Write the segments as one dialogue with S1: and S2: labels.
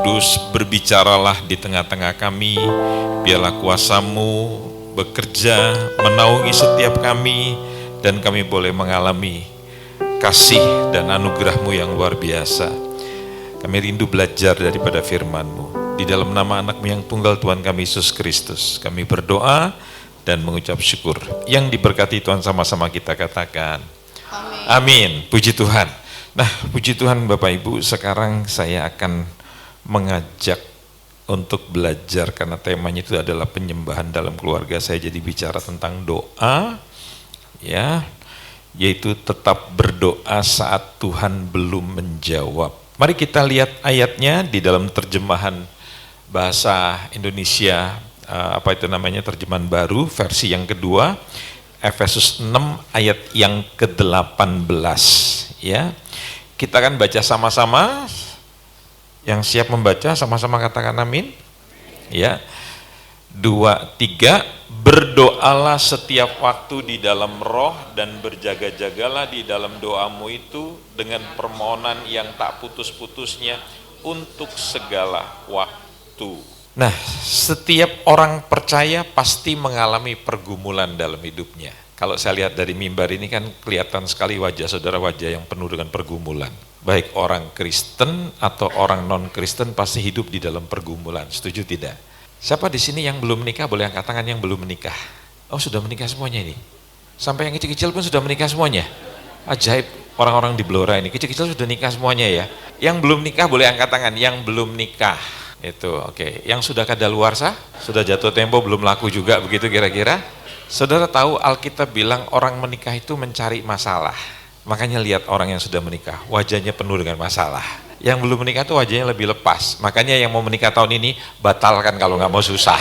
S1: Kudus, berbicaralah di tengah-tengah kami, biarlah kuasa-Mu bekerja, menaungi setiap kami, dan kami boleh mengalami kasih dan anugerah-Mu yang luar biasa. Kami rindu belajar daripada firman-Mu. Di dalam nama anak-Mu yang tunggal Tuhan kami Yesus Kristus, kami berdoa dan mengucap syukur. Yang diberkati Tuhan sama-sama kita katakan. Amin. Amin. Puji Tuhan. Nah, puji Tuhan Bapak Ibu, sekarang saya akan mengajak untuk belajar karena temanya itu adalah penyembahan dalam keluarga. Saya jadi bicara tentang doa, ya, yaitu tetap berdoa saat Tuhan belum menjawab. Mari kita lihat ayatnya di dalam terjemahan bahasa Indonesia, terjemahan baru versi yang kedua, Efesus 6 ayat yang ke-18, ya. Kita akan baca sama-sama. Yang siap membaca sama-sama katakan amin. Ya. 2, 3, berdoalah setiap waktu di dalam roh dan berjaga-jagalah di dalam doamu itu dengan permohonan yang tak putus-putusnya untuk segala waktu. Nah, setiap orang percaya pasti mengalami pergumulan dalam hidupnya. Kalau saya lihat dari mimbar ini kan kelihatan sekali wajah saudara, wajah yang penuh dengan pergumulan. Baik orang Kristen atau orang non-Kristen pasti hidup di dalam pergumulan. Setuju tidak? Siapa di sini yang belum menikah boleh angkat tangan yang belum menikah. Oh, sudah menikah semuanya ini. Sampai yang kecil-kecil pun sudah menikah semuanya. Ajaib, orang-orang di Blora ini kecil-kecil sudah nikah semuanya ya. Yang belum nikah boleh angkat tangan, yang belum nikah. Itu oke. Yang sudah kadaluarsa, sudah jatuh tempo belum laku juga begitu kira-kira. Saudara tahu Alkitab bilang orang menikah itu mencari masalah. Makanya lihat orang yang sudah menikah, wajahnya penuh dengan masalah. Yang belum menikah tuh wajahnya lebih lepas. Makanya yang mau menikah tahun ini batalkan kalau nggak mau susah.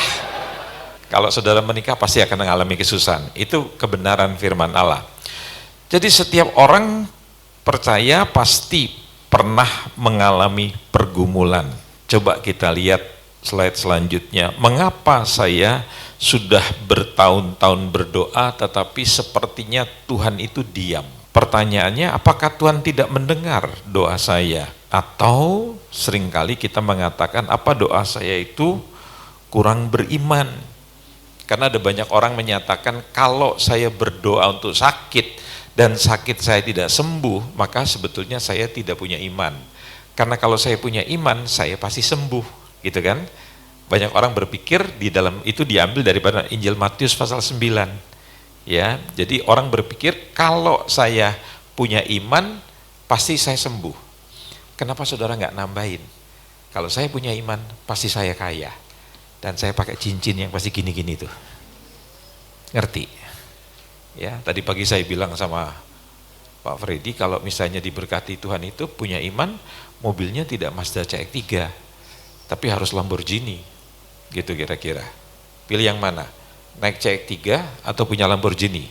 S1: Kalau saudara menikah pasti akan mengalami kesusahan. Itu kebenaran firman Allah. Jadi setiap orang percaya pasti pernah mengalami pergumulan. Coba kita lihat slide selanjutnya. Mengapa saya sudah bertahun-tahun berdoa tetapi sepertinya Tuhan itu diam? Pertanyaannya, apakah Tuhan tidak mendengar doa saya? Atau seringkali kita mengatakan apa doa saya itu kurang beriman? Karena ada banyak orang menyatakan kalau saya berdoa untuk sakit dan sakit saya tidak sembuh, maka sebetulnya saya tidak punya iman. Karena kalau saya punya iman, saya pasti sembuh, gitu kan? Banyak orang berpikir di dalam itu diambil daripada Injil Matius pasal 9. Ya, jadi orang berpikir kalau saya punya iman pasti saya sembuh. Kenapa saudara nggak nambahin? Kalau saya punya iman pasti saya kaya dan saya pakai cincin yang pasti gini-gini tuh. Ngerti? Ya, tadi pagi saya bilang sama Pak Freddy kalau misalnya diberkati Tuhan itu punya iman, mobilnya tidak Mazda CX-3 tapi harus Lamborghini. Gitu kira-kira. Pilih yang mana? Naik CX-3 atau punya Lamborghini?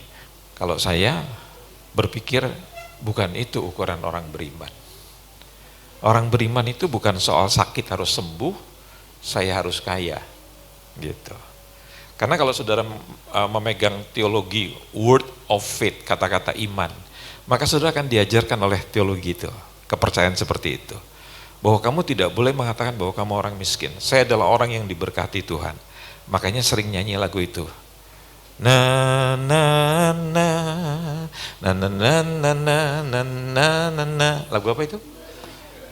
S1: Kalau saya berpikir bukan itu ukuran orang beriman. Orang beriman itu bukan soal sakit harus sembuh, saya harus kaya. Gitu. Karena kalau saudara memegang teologi word of faith, kata-kata iman, maka saudara akan diajarkan oleh teologi itu, kepercayaan seperti itu. Bahwa kamu tidak boleh mengatakan bahwa kamu orang miskin. Saya adalah orang yang diberkati Tuhan. Makanya sering nyanyi lagu itu. Na na na na na na na na na na na. Lagu apa itu?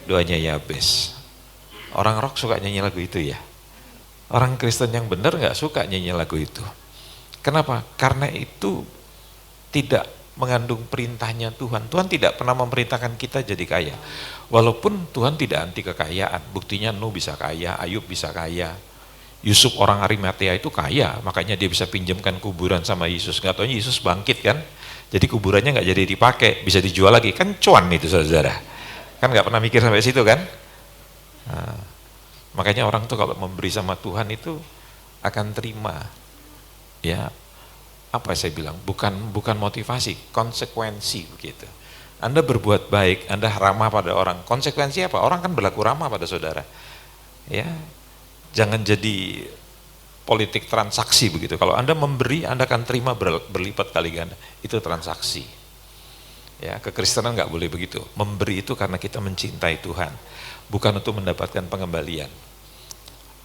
S1: Doanya Yabes. Orang rock suka nyanyi lagu itu ya. Orang Kristen yang benar nggak suka nyanyi lagu itu. Kenapa? Karena itu tidak mengandung perintahnya Tuhan. Tuhan tidak pernah memerintahkan kita jadi kaya. Walaupun Tuhan tidak anti kekayaan. Buktinya Nuh bisa kaya, Ayub bisa kaya. Yusuf orang Arimatea itu kaya, makanya dia bisa pinjamkan kuburan sama Yesus. Nggak tahu Yesus bangkit kan, jadi kuburannya nggak jadi dipakai, bisa dijual lagi, kan cuan itu saudara. Kan nggak pernah mikir sampai situ kan. Nah, makanya orang tuh kalau memberi sama Tuhan itu akan terima. Ya, apa saya bilang? Bukan motivasi, konsekuensi begitu. Anda berbuat baik, Anda ramah pada orang. Konsekuensi apa? Orang kan berlaku ramah pada saudara. Ya. Jangan jadi politik transaksi begitu. Kalau Anda memberi, Anda akan terima berlipat kali ganda. Itu transaksi. Ya, kekristenan nggak boleh begitu. Memberi itu karena kita mencintai Tuhan, bukan untuk mendapatkan pengembalian.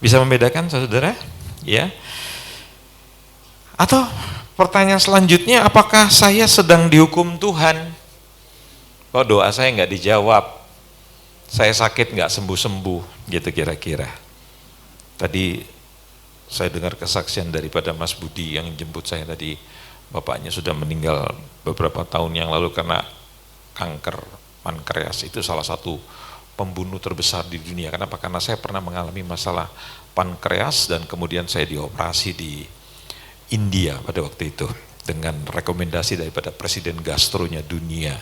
S1: Bisa membedakan, saudara? Ya. Atau pertanyaan selanjutnya, apakah saya sedang dihukum Tuhan? Kok doa saya nggak dijawab? Saya sakit nggak sembuh-sembuh, gitu kira-kira. Tadi saya dengar kesaksian daripada Mas Budi yang jemput saya tadi, bapaknya sudah meninggal beberapa tahun yang lalu karena kanker pankreas. Itu salah satu pembunuh terbesar di dunia. Kenapa? Karena saya pernah mengalami masalah pankreas dan kemudian saya dioperasi di India pada waktu itu dengan rekomendasi daripada presiden gastronya dunia,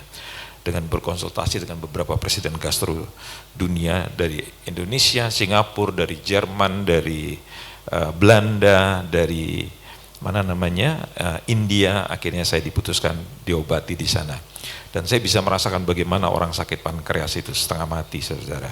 S1: dengan berkonsultasi dengan beberapa presiden gastro dunia dari Indonesia, Singapura, dari Jerman, dari Belanda, dari India. Akhirnya saya diputuskan diobati di sana, dan saya bisa merasakan bagaimana orang sakit pankreas itu setengah mati, saudara.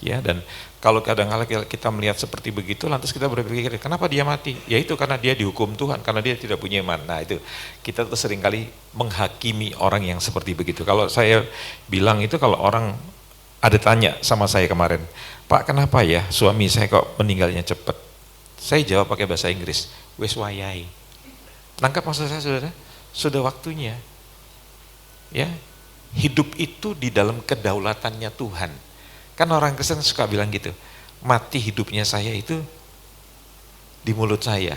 S1: Ya, dan kalau kadang-kala kita melihat seperti begitu, lantas kita berpikir, kenapa dia mati? Ya itu karena dia dihukum Tuhan, karena dia tidak punya iman. Nah itu, kita tuh seringkali menghakimi orang yang seperti begitu. Kalau saya bilang itu, kalau orang ada tanya sama saya kemarin, Pak, kenapa ya suami saya kok meninggalnya cepat? Saya jawab pakai bahasa Inggris, wes wayai. Nangkap maksud saya, saudara? Sudah waktunya. Ya, hidup itu di dalam kedaulatannya Tuhan. Kan orang Kristen suka bilang gitu, mati hidupnya saya itu di mulut saya.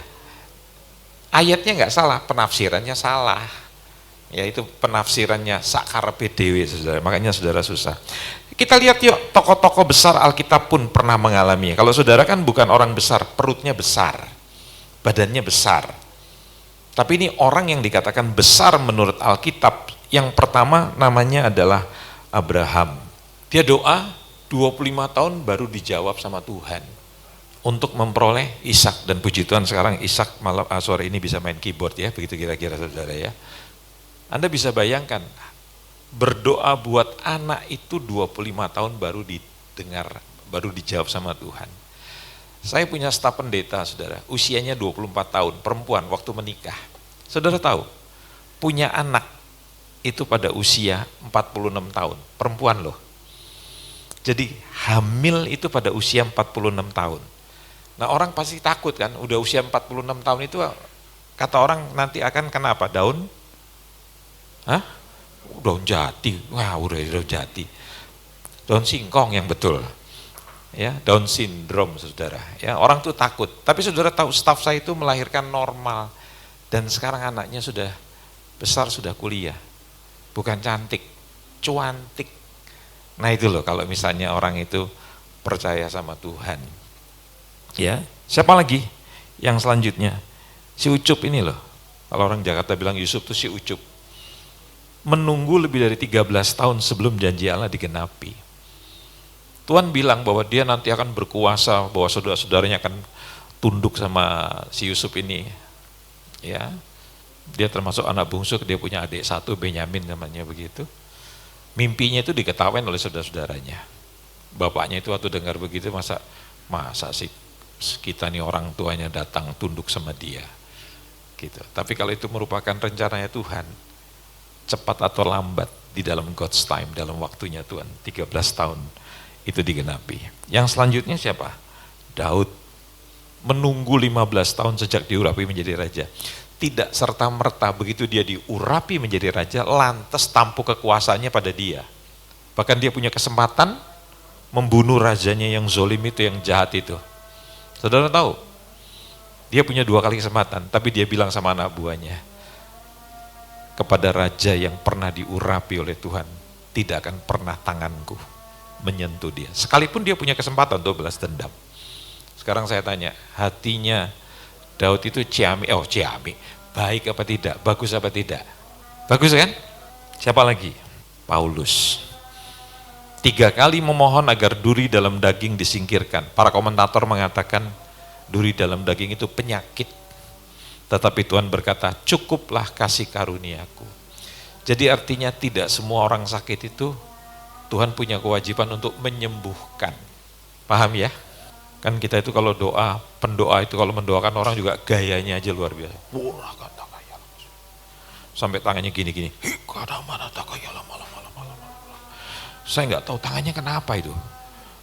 S1: Ayatnya nggak salah, penafsirannya salah. Ya itu penafsirannya sakarepe dhewe, saudara. Makanya saudara susah. Kita lihat yuk, tokoh-tokoh besar Alkitab pun pernah mengalami. Kalau saudara kan bukan orang besar, perutnya besar, badannya besar. Tapi ini orang yang dikatakan besar menurut Alkitab. Yang pertama namanya adalah Abraham. Dia doa 25 tahun baru dijawab sama Tuhan untuk memperoleh Ishak, dan puji Tuhan sekarang Ishak malam sore ini bisa main keyboard ya, begitu kira-kira, saudara ya. Anda bisa bayangkan berdoa buat anak itu 25 tahun baru didengar, baru dijawab sama Tuhan. Saya punya staf pendeta, saudara, usianya 24 tahun, perempuan, waktu menikah. Saudara tahu, punya anak itu pada usia 46 tahun, perempuan loh. Jadi hamil itu pada usia 46 tahun. Nah orang pasti takut kan, udah usia 46 tahun itu kata orang nanti akan kenapa? Daun? Hah? Daun jati, wah udah daun jati. Daun singkong yang betul. Ya, Down syndrome, saudara. Ya, orang tuh takut. Tapi saudara tahu staf saya itu melahirkan normal. Dan sekarang anaknya sudah besar, sudah kuliah. Bukan cantik, cuantik. Nah itu loh kalau misalnya orang itu percaya sama Tuhan. Ya, siapa lagi yang selanjutnya? Si Ucup ini loh. Kalau orang Jakarta bilang Yusuf itu si Ucup. Menunggu lebih dari 13 tahun sebelum janji Allah digenapi. Tuhan bilang bahwa dia nanti akan berkuasa, bahwa saudara-saudaranya akan tunduk sama si Yusuf ini. Ya, dia termasuk anak bungsu, dia punya adik satu, Benyamin namanya begitu. Mimpinya itu diketawain oleh saudara-saudaranya. Bapaknya itu waktu dengar begitu, masa sih kita nih orang tuanya datang tunduk sama dia. Gitu. Tapi kalau itu merupakan rencananya Tuhan, cepat atau lambat di dalam God's time, dalam waktunya Tuhan, 13 tahun itu digenapi. Yang selanjutnya siapa? Daud. Menunggu 15 tahun sejak diurapi menjadi raja. Tidak serta-merta begitu dia diurapi menjadi raja, lantas tampuk kekuasaannya pada dia. Bahkan dia punya kesempatan membunuh rajanya yang zolim itu, yang jahat itu. Saudara tahu? Dia punya 2 kali kesempatan, tapi dia bilang sama anak buahnya, kepada raja yang pernah diurapi oleh Tuhan, tidak akan pernah tanganku menyentuh dia. Sekalipun dia punya kesempatan untuk balas dendam. Sekarang saya tanya, hatinya Daud itu ciami, baik apa tidak, bagus apa tidak? Bagus kan? Siapa lagi? Paulus. 3 kali memohon agar duri dalam daging disingkirkan. Para komentator mengatakan duri dalam daging itu penyakit. Tetapi Tuhan berkata, cukuplah kasih karuniaku. Jadi artinya tidak semua orang sakit itu Tuhan punya kewajiban untuk menyembuhkan. Paham ya? Kan kita itu kalau doa, pendoa itu kalau mendoakan orang juga gayanya aja luar biasa. sampai tangannya gini-gini. Saya nggak tahu tangannya kenapa itu.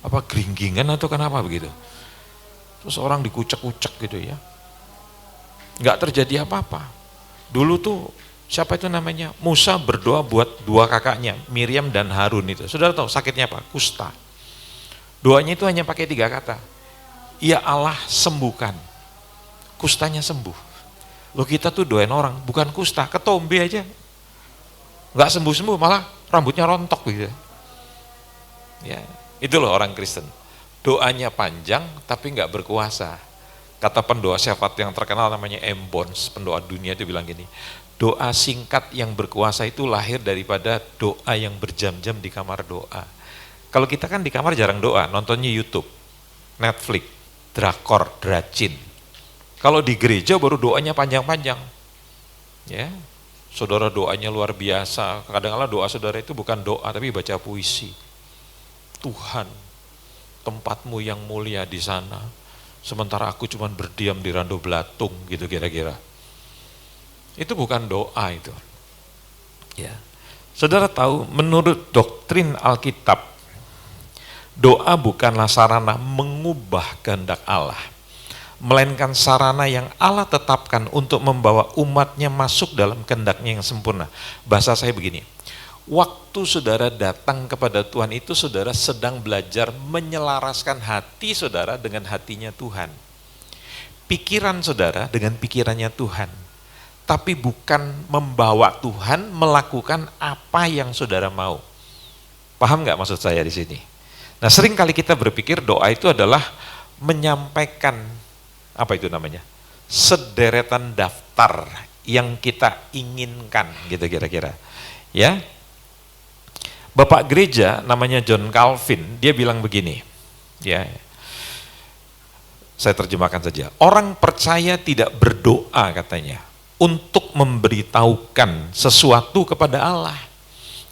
S1: Apa geringgingan atau kenapa begitu. Terus orang dikucek-kucek gitu ya. Nggak terjadi apa-apa. Dulu tuh siapa itu namanya? Musa berdoa buat dua kakaknya, Miriam dan Harun itu. Saudara tahu sakitnya apa? Kusta. Doanya itu hanya pakai 3 kata. Ya Allah sembuhkan. Kustanya sembuh. Loh kita tuh doain orang, bukan kusta, ketombe aja. Nggak sembuh-sembuh, malah rambutnya rontok gitu. Ya, itu loh orang Kristen. Doanya panjang tapi nggak berkuasa. Kata pendoa syafaat yang terkenal namanya M. Bones, pendoa dunia itu bilang gini, doa singkat yang berkuasa itu lahir daripada doa yang berjam-jam di kamar doa. Kalau kita kan di kamar jarang doa, nontonnya YouTube, Netflix, drakor, dracin. Kalau di gereja baru doanya panjang-panjang. Ya. Saudara doanya luar biasa. Kadang-kadang doa saudara itu bukan doa tapi baca puisi. Tuhan, tempatmu yang mulia di sana. Sementara aku cuma berdiam di rando belatung gitu kira-kira. Itu bukan doa itu. Ya. Saudara tahu menurut doktrin Alkitab, doa bukanlah sarana mengubah kehendak Allah, melainkan sarana yang Allah tetapkan untuk membawa umatnya masuk dalam kehendaknya yang sempurna. Bahasa saya begini, waktu saudara datang kepada Tuhan itu saudara sedang belajar menyelaraskan hati saudara dengan hatinya Tuhan. Pikiran saudara dengan pikirannya Tuhan. Tapi bukan membawa Tuhan melakukan apa yang saudara mau. Paham nggak maksud saya di sini? Nah, sering kali kita berpikir doa itu adalah menyampaikan apa itu namanya? Sederetan daftar yang kita inginkan gitu kira-kira. Ya. Bapak gereja namanya John Calvin, dia bilang begini. Ya. Saya terjemahkan saja. Orang percaya tidak berdoa katanya untuk memberitahukan sesuatu kepada Allah.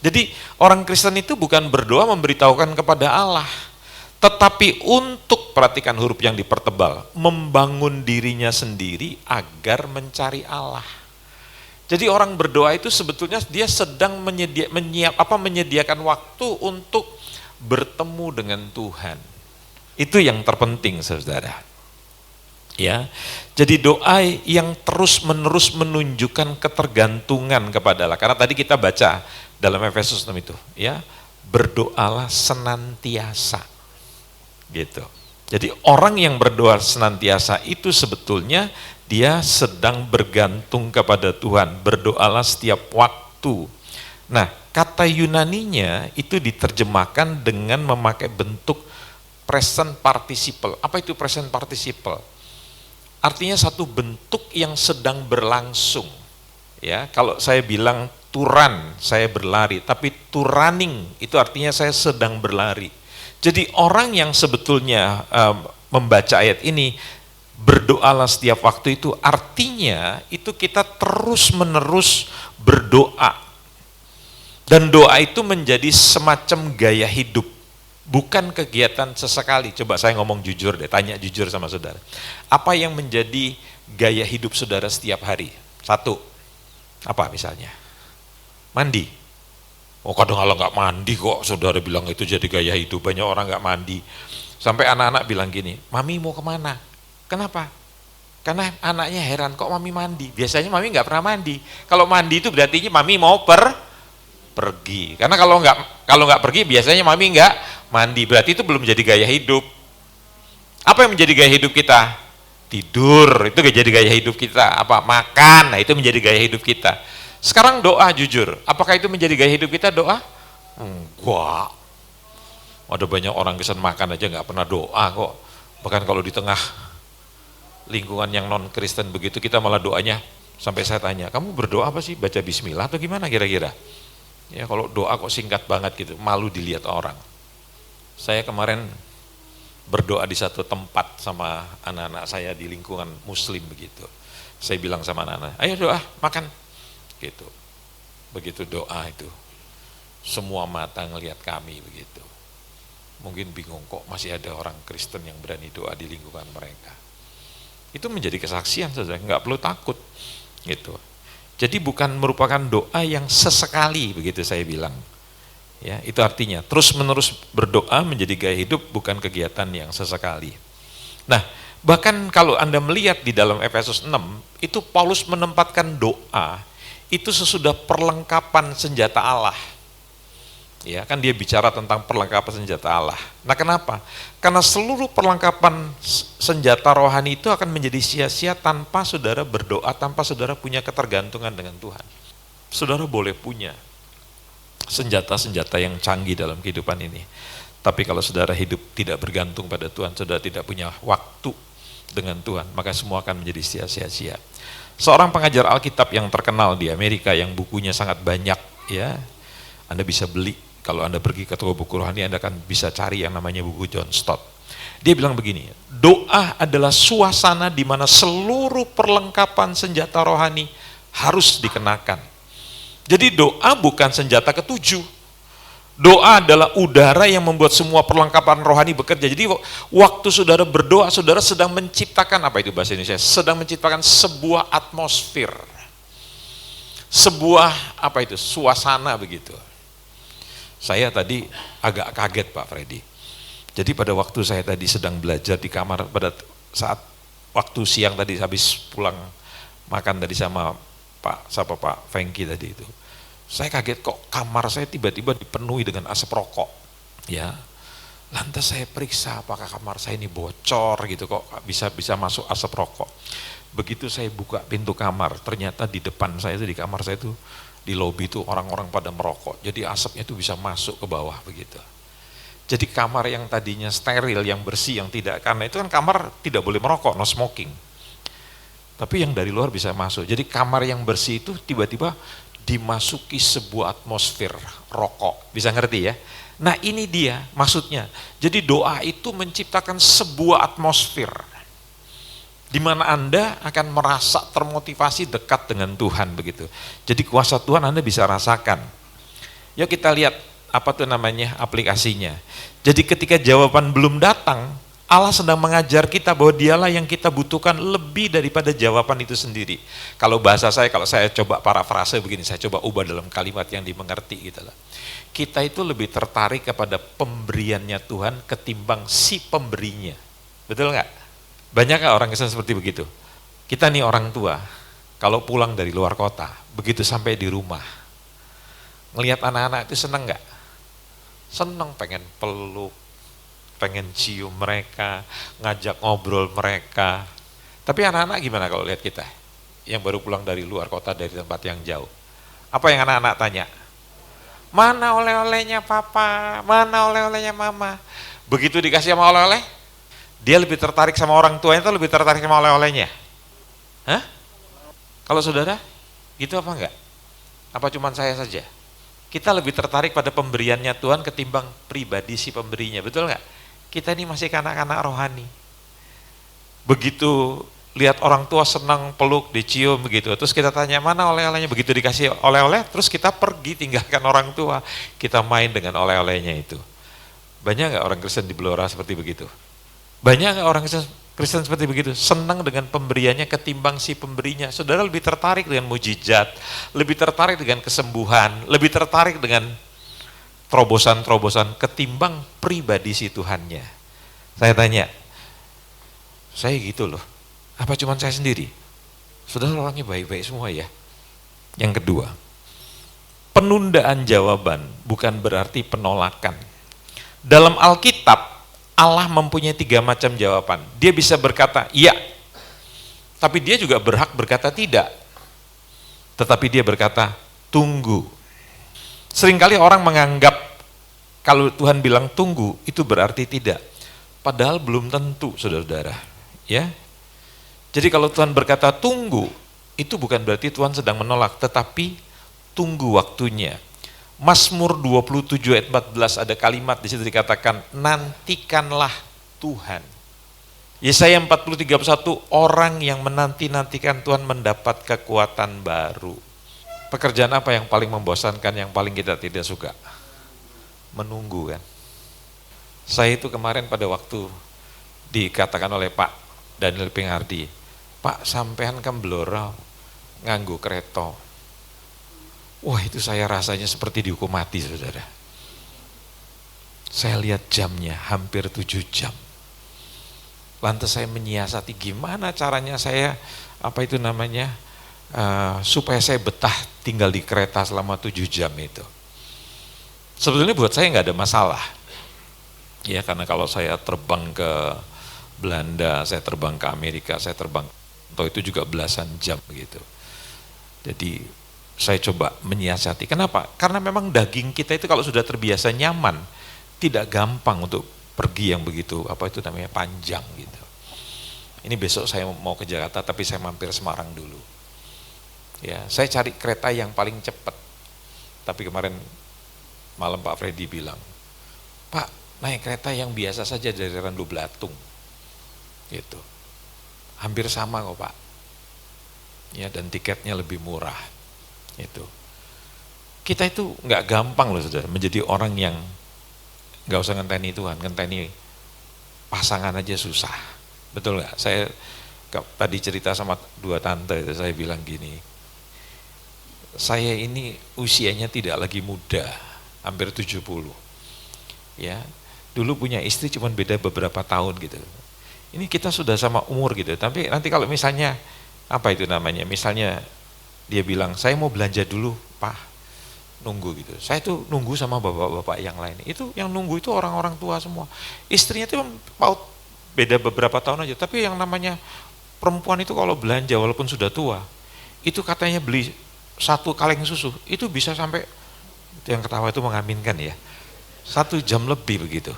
S1: Jadi orang Kristen itu bukan berdoa memberitahukan kepada Allah, tetapi untuk, perhatikan huruf yang dipertebal, membangun dirinya sendiri agar mencari Allah. Jadi orang berdoa itu sebetulnya dia sedang menyediakan waktu untuk bertemu dengan Tuhan. Itu yang terpenting saudara. Ya, jadi doa yang terus-menerus menunjukkan ketergantungan kepada Allah. Karena tadi kita baca dalam Efesus 6 itu, ya, berdoalah senantiasa. Gitu. Jadi orang yang berdoa senantiasa itu sebetulnya dia sedang bergantung kepada Tuhan, berdoalah setiap waktu. Nah, kata Yunaninya itu diterjemahkan dengan memakai bentuk present participle. Apa itu present participle? Artinya satu bentuk yang sedang berlangsung. Ya, kalau saya bilang to run, saya berlari, tapi to running itu artinya saya sedang berlari. Jadi orang yang sebetulnya membaca ayat ini, berdoalah setiap waktu itu, artinya itu kita terus-menerus berdoa. Dan doa itu menjadi semacam gaya hidup, bukan kegiatan sesekali. Coba saya ngomong jujur deh, tanya jujur sama saudara. Apa yang menjadi gaya hidup saudara setiap hari? 1, apa misalnya? Mandi. Oh kadang-kadang nggak mandi kok, saudara bilang itu jadi gaya hidup, banyak orang nggak mandi. Sampai anak-anak bilang gini, mami mau kemana? Kenapa? Karena anaknya heran, kok mami mandi? Biasanya mami nggak pernah mandi. Kalau mandi itu berarti mami mau pergi. Karena kalau nggak pergi, biasanya mami nggak mandi. Berarti itu belum jadi gaya hidup. Apa yang menjadi gaya hidup kita? Tidur, itu jadi gaya hidup kita. Apa? Makan, nah itu menjadi gaya hidup kita. Sekarang doa jujur, apakah itu menjadi gaya hidup kita doa? Enggak. Ada banyak orang Kristen makan aja nggak pernah doa kok. Bahkan kalau di tengah lingkungan yang non Kristen begitu kita malah doanya, sampai saya tanya, kamu berdoa apa sih? Baca bismillah atau gimana kira-kira? Ya kalau doa kok singkat banget gitu, malu dilihat orang. Saya kemarin berdoa di satu tempat sama anak-anak saya di lingkungan muslim begitu. Saya bilang sama anak-anak, ayo doa, makan. Gitu. Begitu doa itu, semua mata ngelihat kami begitu. Mungkin bingung kok masih ada orang Kristen yang berani doa di lingkungan mereka. Itu menjadi kesaksian saja, nggak perlu takut. Gitu. Jadi bukan merupakan doa yang sesekali, begitu saya bilang. Ya, itu artinya terus-menerus berdoa menjadi gaya hidup, bukan kegiatan yang sesekali. Nah, bahkan kalau Anda melihat di dalam Efesus 6, itu Paulus menempatkan doa itu sesudah perlengkapan senjata Allah. Ya, kan dia bicara tentang perlengkapan senjata Allah. Nah, kenapa? Karena seluruh perlengkapan senjata rohani itu akan menjadi sia-sia tanpa saudara berdoa, tanpa saudara punya ketergantungan dengan Tuhan. Saudara boleh punya senjata-senjata yang canggih dalam kehidupan ini. Tapi kalau saudara hidup tidak bergantung pada Tuhan, saudara tidak punya waktu dengan Tuhan, maka semua akan menjadi sia-sia. Seorang pengajar Alkitab yang terkenal di Amerika yang bukunya sangat banyak, ya, Anda bisa beli. Kalau Anda pergi ke toko buku rohani, Anda akan bisa cari yang namanya buku John Stott. Dia bilang begini, doa adalah suasana di mana seluruh perlengkapan senjata rohani harus dikenakan. Jadi doa bukan senjata ketujuh. Doa adalah udara yang membuat semua perlengkapan rohani bekerja. Jadi waktu saudara berdoa, saudara sedang menciptakan, apa itu bahasa Indonesia? Sedang menciptakan sebuah atmosfer. Sebuah, apa itu? Suasana begitu. Saya tadi agak kaget Pak Freddy. Jadi pada waktu saya tadi sedang belajar di kamar, pada saat waktu siang tadi habis pulang makan tadi sama Pak Fengki tadi itu. Saya kaget kok kamar saya tiba-tiba dipenuhi dengan asap rokok. Ya. Lantas saya periksa apakah kamar saya ini bocor gitu, kok bisa masuk asap rokok. Begitu saya buka pintu kamar, ternyata di depan saya itu, di kamar saya itu, di lobi itu orang-orang pada merokok, jadi asapnya itu bisa masuk ke bawah begitu. Jadi kamar yang tadinya steril, yang bersih, yang tidak, karena itu kan kamar tidak boleh merokok, no smoking. Tapi yang dari luar bisa masuk. Jadi kamar yang bersih itu tiba-tiba dimasuki sebuah atmosfer rokok. Bisa ngerti ya? Nah ini dia maksudnya. Jadi doa itu menciptakan sebuah atmosfer di mana Anda akan merasa termotivasi dekat dengan Tuhan begitu. Jadi kuasa Tuhan Anda bisa rasakan. Yuk kita lihat apa tuh namanya aplikasinya. Jadi ketika jawaban belum datang, Allah sedang mengajar kita bahwa dialah yang kita butuhkan lebih daripada jawaban itu sendiri. Kalau bahasa saya, kalau saya coba parafrase begini, saya coba ubah dalam kalimat yang dimengerti gitu lah. Kita itu lebih tertarik kepada pemberiannya Tuhan ketimbang si pemberinya. Betul nggak? Banyak nggak orang Kristen seperti begitu? Kita nih orang tua, kalau pulang dari luar kota, begitu sampai di rumah, ngelihat anak-anak itu seneng nggak? Seneng, pengen peluk, pengen cium mereka, ngajak ngobrol mereka. Tapi anak-anak gimana kalau lihat kita? Yang baru pulang dari luar kota, dari tempat yang jauh. Apa yang anak-anak tanya? Mana oleh-olehnya papa? Mana oleh-olehnya mama? Begitu dikasih sama oleh-oleh, dia lebih tertarik sama orang tuanya atau lebih tertarik sama oleh-olehnya? Hah? Kalau saudara, gitu apa enggak? Apa cuman saya saja? Kita lebih tertarik pada pemberiannya Tuhan ketimbang pribadi si pemberinya, betul enggak? Kita ini masih kanak-kanak rohani. Begitu lihat orang tua senang peluk, dicium begitu, terus kita tanya mana oleh-olehnya, begitu dikasih oleh-oleh, terus kita pergi tinggalkan orang tua, kita main dengan oleh-olehnya itu. Banyak nggak orang Kristen di Blora seperti begitu? Banyak nggak orang Kristen seperti begitu? Senang dengan pemberiannya ketimbang si pemberinya. Saudara lebih tertarik dengan mujizat, lebih tertarik dengan kesembuhan, lebih tertarik dengan terobosan-terobosan ketimbang pribadi si Tuhannya. Saya tanya, saya gitu loh. Apa cuma saya sendiri? Saudara orangnya baik-baik semua ya. Yang kedua, penundaan jawaban bukan berarti penolakan. Dalam Alkitab, Allah mempunyai 3 macam jawaban. Dia bisa berkata, iya. Tapi dia juga berhak berkata tidak. Tetapi dia berkata, tunggu. Seringkali orang menganggap, kalau Tuhan bilang tunggu, itu berarti tidak. Padahal belum tentu, saudara-saudara. Ya. Jadi kalau Tuhan berkata tunggu, itu bukan berarti Tuhan sedang menolak, tetapi tunggu waktunya. Mazmur 27 ayat 14 ada kalimat di situ dikatakan, nantikanlah Tuhan. Yesaya 40:31, orang yang menanti-nantikan Tuhan mendapat kekuatan baru. Pekerjaan apa yang paling membosankan, yang paling kita tidak suka? Menunggu kan. Saya itu kemarin pada waktu dikatakan oleh Pak Daniel Pingardi, Pak sampean kan Blora nganggo kereta. Wah, itu saya rasanya seperti dihukum mati, saudara. Saya lihat jamnya, hampir 7 jam. Lantas saya menyiasati gimana caranya saya, supaya saya betah tinggal di kereta selama 7 jam itu. Sebetulnya buat saya nggak ada masalah. Ya, karena kalau saya terbang ke Belanda, saya terbang ke Amerika, saya terbang, atau itu juga belasan jam gitu. Jadi saya coba menyiasati. Kenapa? Karena memang daging kita itu kalau sudah terbiasa nyaman, tidak gampang untuk pergi yang begitu, panjang gitu. Ini besok saya mau ke Jakarta, tapi saya mampir Semarang dulu. Ya, saya cari kereta yang paling cepat. Tapi kemarin malam Pak Freddy bilang, Pak, naik kereta yang biasa saja dari Randu Blatung. Gitu. Hampir sama kok Pak. Ya, dan tiketnya lebih murah. Itu. Kita itu nggak gampang loh saudara, menjadi orang yang nggak usah ngenteni Tuhan, ngenteni pasangan aja susah. Betul nggak? Saya tadi cerita sama 2 tante itu, saya bilang gini, saya ini usianya tidak lagi muda, hampir 70. Ya, dulu punya istri cuma beda beberapa tahun gitu. Ini kita sudah sama umur gitu, tapi nanti kalau misalnya misalnya dia bilang, saya mau belanja dulu Pak, nunggu gitu. Saya tuh nunggu sama bapak-bapak yang lain. Itu yang nunggu itu orang-orang tua semua. Istrinya itu paut beda beberapa tahun aja, tapi yang namanya perempuan itu kalau belanja walaupun sudah tua, itu katanya beli 1 kaleng susu, itu bisa sampai, yang ketawa itu mengaminkan ya, 1 jam lebih begitu.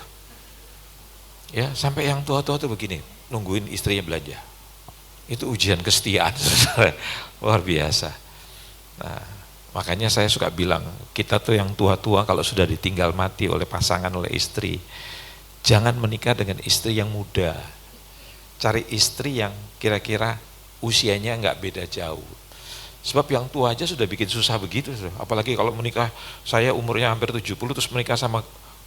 S1: Ya, sampai yang tua-tua tuh begini, nungguin istrinya belanja. Itu ujian kesetiaan, luar biasa. Nah, makanya saya suka bilang, kita tuh yang tua-tua kalau sudah ditinggal mati oleh pasangan, oleh istri, jangan menikah dengan istri yang muda. Cari istri yang kira-kira usianya nggak beda jauh. Sebab yang tua aja sudah bikin susah begitu. Apalagi kalau menikah, saya umurnya hampir 70 terus menikah sama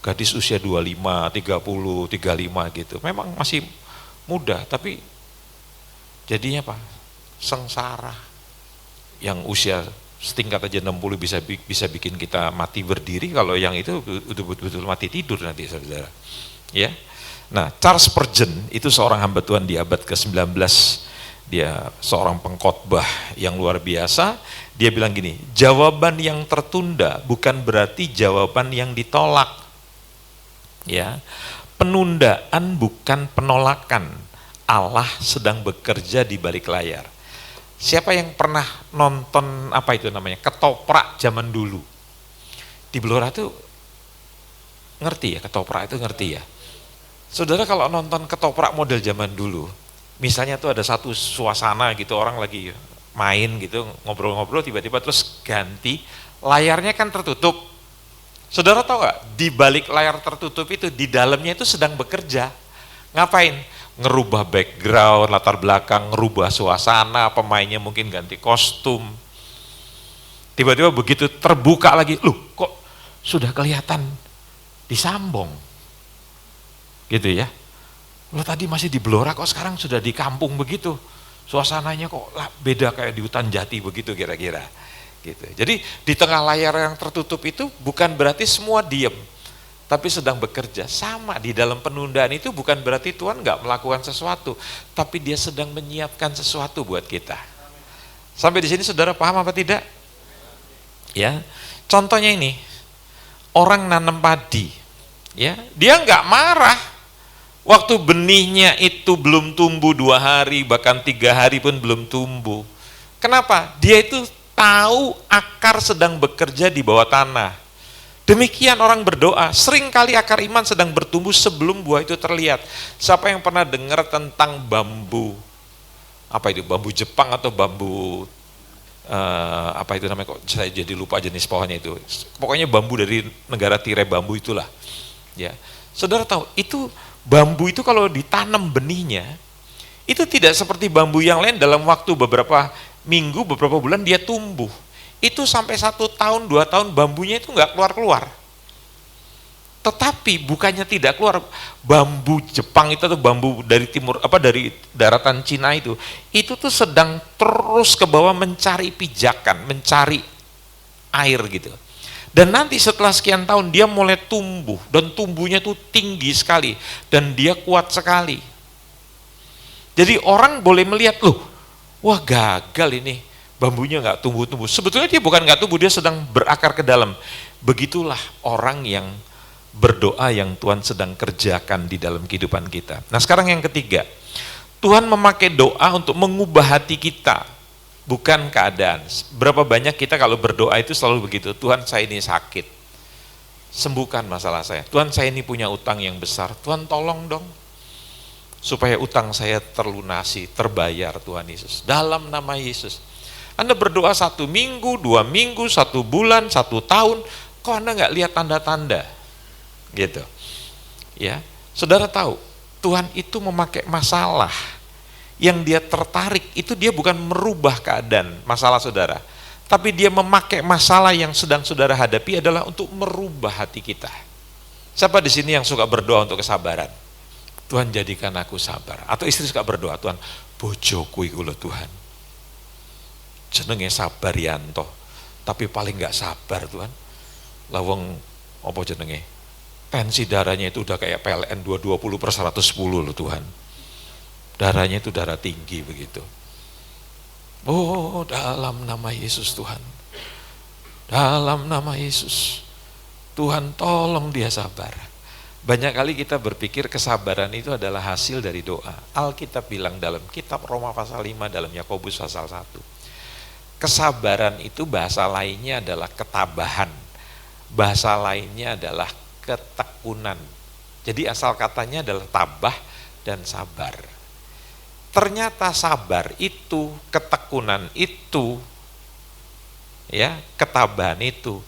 S1: gadis usia 25, 30, 35 gitu. Memang masih muda, tapi jadinya apa? Sengsara. Yang usia setingkat aja 60 bisa bikin kita mati berdiri, kalau yang itu betul-betul mati tidur nanti saudara. Ya. Nah, Charles Spurgeon itu seorang hamba Tuhan di abad ke-19. Dia seorang pengkhotbah yang luar biasa. Dia bilang gini, jawaban yang tertunda bukan berarti jawaban yang ditolak. Ya. Penundaan bukan penolakan. Allah sedang bekerja di balik layar. Siapa yang pernah nonton ketoprak zaman dulu? Di Blora tuh ngerti ya, ketoprak itu ngerti ya. Saudara kalau nonton ketoprak model zaman dulu, misalnya tuh ada satu suasana gitu, orang lagi main gitu, ngobrol-ngobrol, tiba-tiba terus ganti, layarnya kan tertutup. Saudara tahu nggak, di balik layar tertutup itu, di dalamnya itu sedang bekerja. Ngapain? Ngerubah background, latar belakang, ngerubah suasana, pemainnya mungkin ganti kostum. Tiba-tiba begitu terbuka lagi, loh kok sudah kelihatan disambung. Gitu ya. Lo tadi masih di Blora kok sekarang sudah di kampung begitu. Suasananya kok beda kayak di hutan jati begitu kira-kira. Gitu. Jadi di tengah layar yang tertutup itu bukan berarti semua diem, tapi sedang bekerja. Sama di dalam penundaan itu bukan berarti Tuhan nggak melakukan sesuatu, tapi Dia sedang menyiapkan sesuatu buat kita. Sampai di sini saudara paham apa tidak? Ya, contohnya ini, orang nanam padi, ya, dia nggak marah. Waktu benihnya itu belum tumbuh 2 hari, bahkan 3 hari pun belum tumbuh. Kenapa? Dia itu tahu akar sedang bekerja di bawah tanah. Demikian orang berdoa, seringkali akar iman sedang bertumbuh sebelum buah itu terlihat. Siapa yang pernah dengar tentang bambu? Apa itu? Bambu Jepang atau bambu kok saya jadi lupa jenis pohonnya itu. Pokoknya bambu dari negara tirai bambu itulah. Ya. Saudara tahu, itu bambu itu kalau ditanam benihnya, itu tidak seperti bambu yang lain dalam waktu beberapa minggu, beberapa bulan dia tumbuh. Itu sampai 1 tahun, 2 tahun bambunya itu nggak keluar-keluar. Tetapi bukannya tidak keluar, bambu Jepang itu atau bambu dari timur, dari daratan Cina itu tuh sedang terus ke bawah mencari pijakan, mencari air gitu. Dan nanti setelah sekian tahun dia mulai tumbuh, dan tumbuhnya tuh tinggi sekali, dan dia kuat sekali. Jadi orang boleh melihat, loh, wah gagal ini, bambunya nggak tumbuh-tumbuh. Sebetulnya dia bukan nggak tumbuh, dia sedang berakar ke dalam. Begitulah orang yang berdoa yang Tuhan sedang kerjakan di dalam kehidupan kita. Nah sekarang yang ketiga, Tuhan memakai doa untuk mengubah hati kita, bukan keadaan. Berapa banyak kita kalau berdoa itu selalu begitu, Tuhan saya ini sakit, sembuhkan masalah saya. Tuhan saya ini punya utang yang besar, Tuhan tolong dong, supaya utang saya terlunasi, terbayar Tuhan Yesus. Dalam nama Yesus. Anda berdoa 1 minggu, 2 minggu, 1 bulan, 1 tahun, kok Anda nggak lihat tanda-tanda? Gitu. Ya, saudara tahu, Tuhan itu memakai masalah yang dia tertarik, itu dia bukan merubah keadaan masalah saudara, tapi dia memakai masalah yang sedang saudara hadapi adalah untuk merubah hati kita. Siapa di sini yang suka berdoa untuk kesabaran? Tuhan jadikan aku sabar. Atau istri suka berdoa, Tuhan bojoku iku lho Tuhan, jenenge sabar yanto, tapi paling nggak sabar Tuhan. Lawang apa jenenge? Tensi darahnya itu udah kayak PLN 220/110 loh Tuhan. Darahnya itu darah tinggi begitu. Oh, dalam nama Yesus Tuhan. Dalam nama Yesus. Tuhan tolong dia sabar. Banyak kali kita berpikir kesabaran itu adalah hasil dari doa. Alkitab bilang dalam kitab Roma pasal 5, dalam Yakobus pasal 1. Kesabaran itu bahasa lainnya adalah ketabahan. Bahasa lainnya adalah ketekunan. Jadi asal katanya adalah tabah dan sabar. Ternyata sabar itu, ketekunan itu, ya, ketabahan itu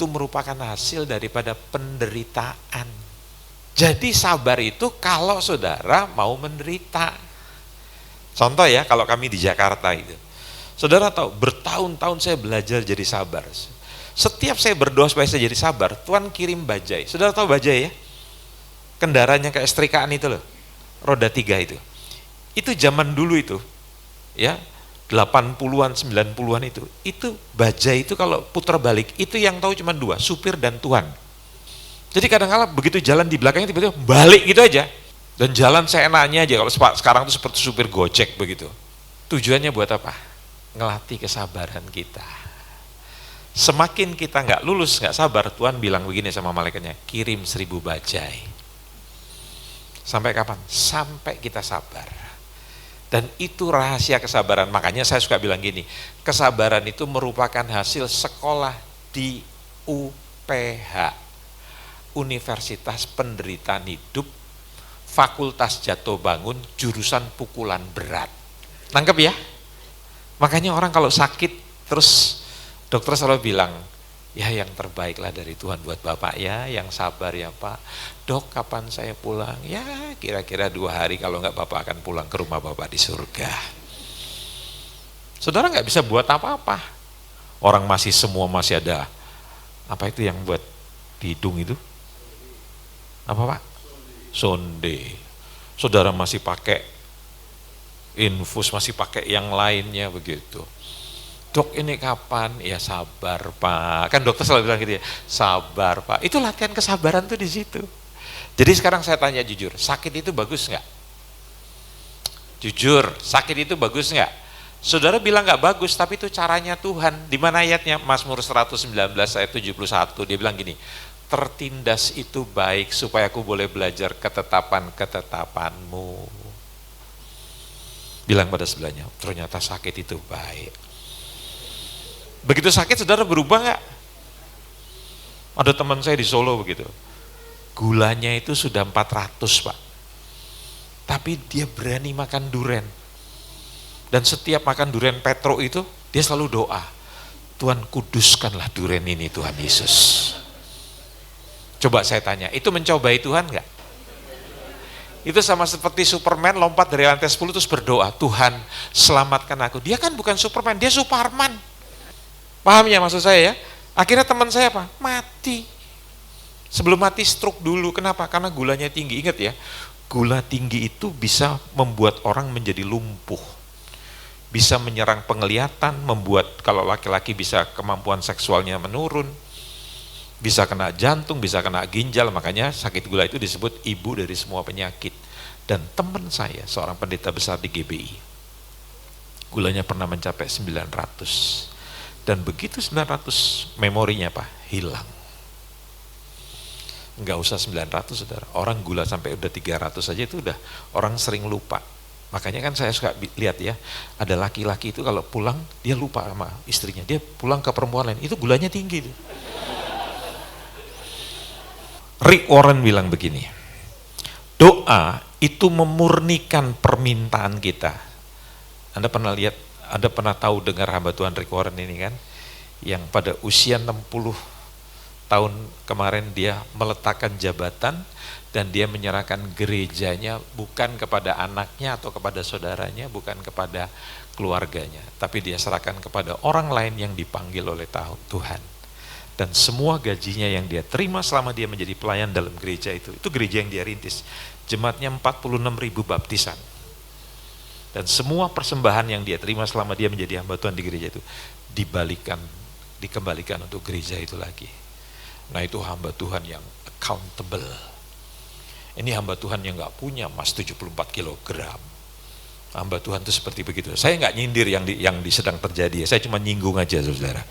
S1: merupakan hasil daripada penderitaan. Jadi sabar itu kalau saudara mau menderita. Contoh ya, kalau kami di Jakarta itu, saudara tahu bertahun-tahun saya belajar jadi sabar. Setiap saya berdoa supaya saya jadi sabar, Tuhan kirim bajai. Saudara tahu bajai ya? Kendaraannya kayak setrikaan itu loh, roda 3 itu. Itu zaman dulu itu, ya 80-an, 90-an itu bajai itu kalau putar balik, itu yang tahu cuma 2, supir dan Tuhan. Jadi kadang-kadang begitu jalan di belakangnya tiba-tiba balik gitu aja. Dan jalan seenaknya aja, kalau sekarang itu seperti supir Gojek begitu. Tujuannya buat apa? Ngelatih kesabaran kita. Semakin kita nggak lulus, nggak sabar, Tuhan bilang begini sama malaikatnya, kirim 1000 bajai. Sampai kapan? Sampai kita sabar. Dan itu rahasia kesabaran. Makanya saya suka bilang gini, kesabaran itu merupakan hasil sekolah di UPH, Universitas Penderitaan Hidup, Fakultas Jatuh Bangun, jurusan pukulan berat. Nangkep ya? Makanya orang kalau sakit terus dokter selalu bilang, ya yang terbaiklah dari Tuhan buat Bapak ya, yang sabar ya Pak. Dok, kapan saya pulang? Ya kira-kira 2 hari, kalau enggak Bapak akan pulang ke rumah Bapak di surga. Saudara nggak bisa buat apa-apa. Orang semua masih ada, apa itu yang buat di hidung itu? Apa Pak? Sonde. Saudara masih pakai infus, masih pakai yang lainnya begitu. Dok ini kapan? Ya sabar Pak. Kan dokter selalu bilang gitu ya, sabar Pak. Itu latihan kesabaran tuh di situ. Jadi sekarang saya tanya jujur, sakit itu bagus nggak? Jujur, sakit itu bagus nggak? Saudara bilang nggak bagus, tapi itu caranya Tuhan. Di mana ayatnya? Mazmur 119 ayat 71. Dia bilang gini, tertindas itu baik supaya aku boleh belajar ketetapan-ketetapanmu. Bilang pada sebelahnya, ternyata sakit itu baik. Begitu sakit saudara berubah nggak? Ada teman saya di Solo begitu, gulanya itu sudah 400 Pak, tapi dia berani makan durian. Dan setiap makan durian Petro itu dia selalu doa, Tuhan kuduskanlah durian ini Tuhan Yesus. Coba saya tanya, itu mencobai Tuhan nggak? Itu sama seperti Superman lompat dari lantai 10 terus berdoa, Tuhan selamatkan aku. Dia kan bukan Superman, dia Superman. Paham ya maksud saya ya? Akhirnya teman saya apa? Mati. Sebelum mati stroke dulu. Kenapa? Karena gulanya tinggi. Ingat ya, gula tinggi itu bisa membuat orang menjadi lumpuh. bisa menyerang penglihatan, membuat kalau laki-laki bisa kemampuan seksualnya menurun, bisa kena jantung, bisa kena ginjal. Makanya sakit gula itu disebut ibu dari semua penyakit. Dan teman saya, seorang pendeta besar di GBI, gulanya pernah mencapai 900. Dan begitu 900, memorinya apa? Hilang. Enggak usah 900, saudara. Orang gula sampai udah 300 saja itu udah orang sering lupa. Makanya kan saya suka lihat ya, ada laki-laki itu kalau pulang, dia lupa sama istrinya. Dia pulang ke perempuan lain, itu gulanya tinggi. Rick Warren bilang begini, doa itu memurnikan permintaan kita. Anda pernah lihat, Anda pernah tahu dengar hamba Tuhan Rick Warren ini kan? Yang pada usia 60 tahun kemarin dia meletakkan jabatan dan dia menyerahkan gerejanya bukan kepada anaknya atau kepada saudaranya, bukan kepada keluarganya, tapi dia serahkan kepada orang lain yang dipanggil oleh Tuhan. Dan semua gajinya yang dia terima selama dia menjadi pelayan dalam gereja itu gereja yang dia rintis. Jemaatnya 46.000 baptisan. Dan semua persembahan yang dia terima selama dia menjadi hamba Tuhan di gereja itu dikembalikan untuk gereja itu lagi. Nah, itu hamba Tuhan yang accountable. Ini hamba Tuhan yang gak punya emas 74 kilogram. Hamba Tuhan itu seperti begitu. Saya gak nyindir yang sedang terjadi, saya cuma nyinggung aja, saudara.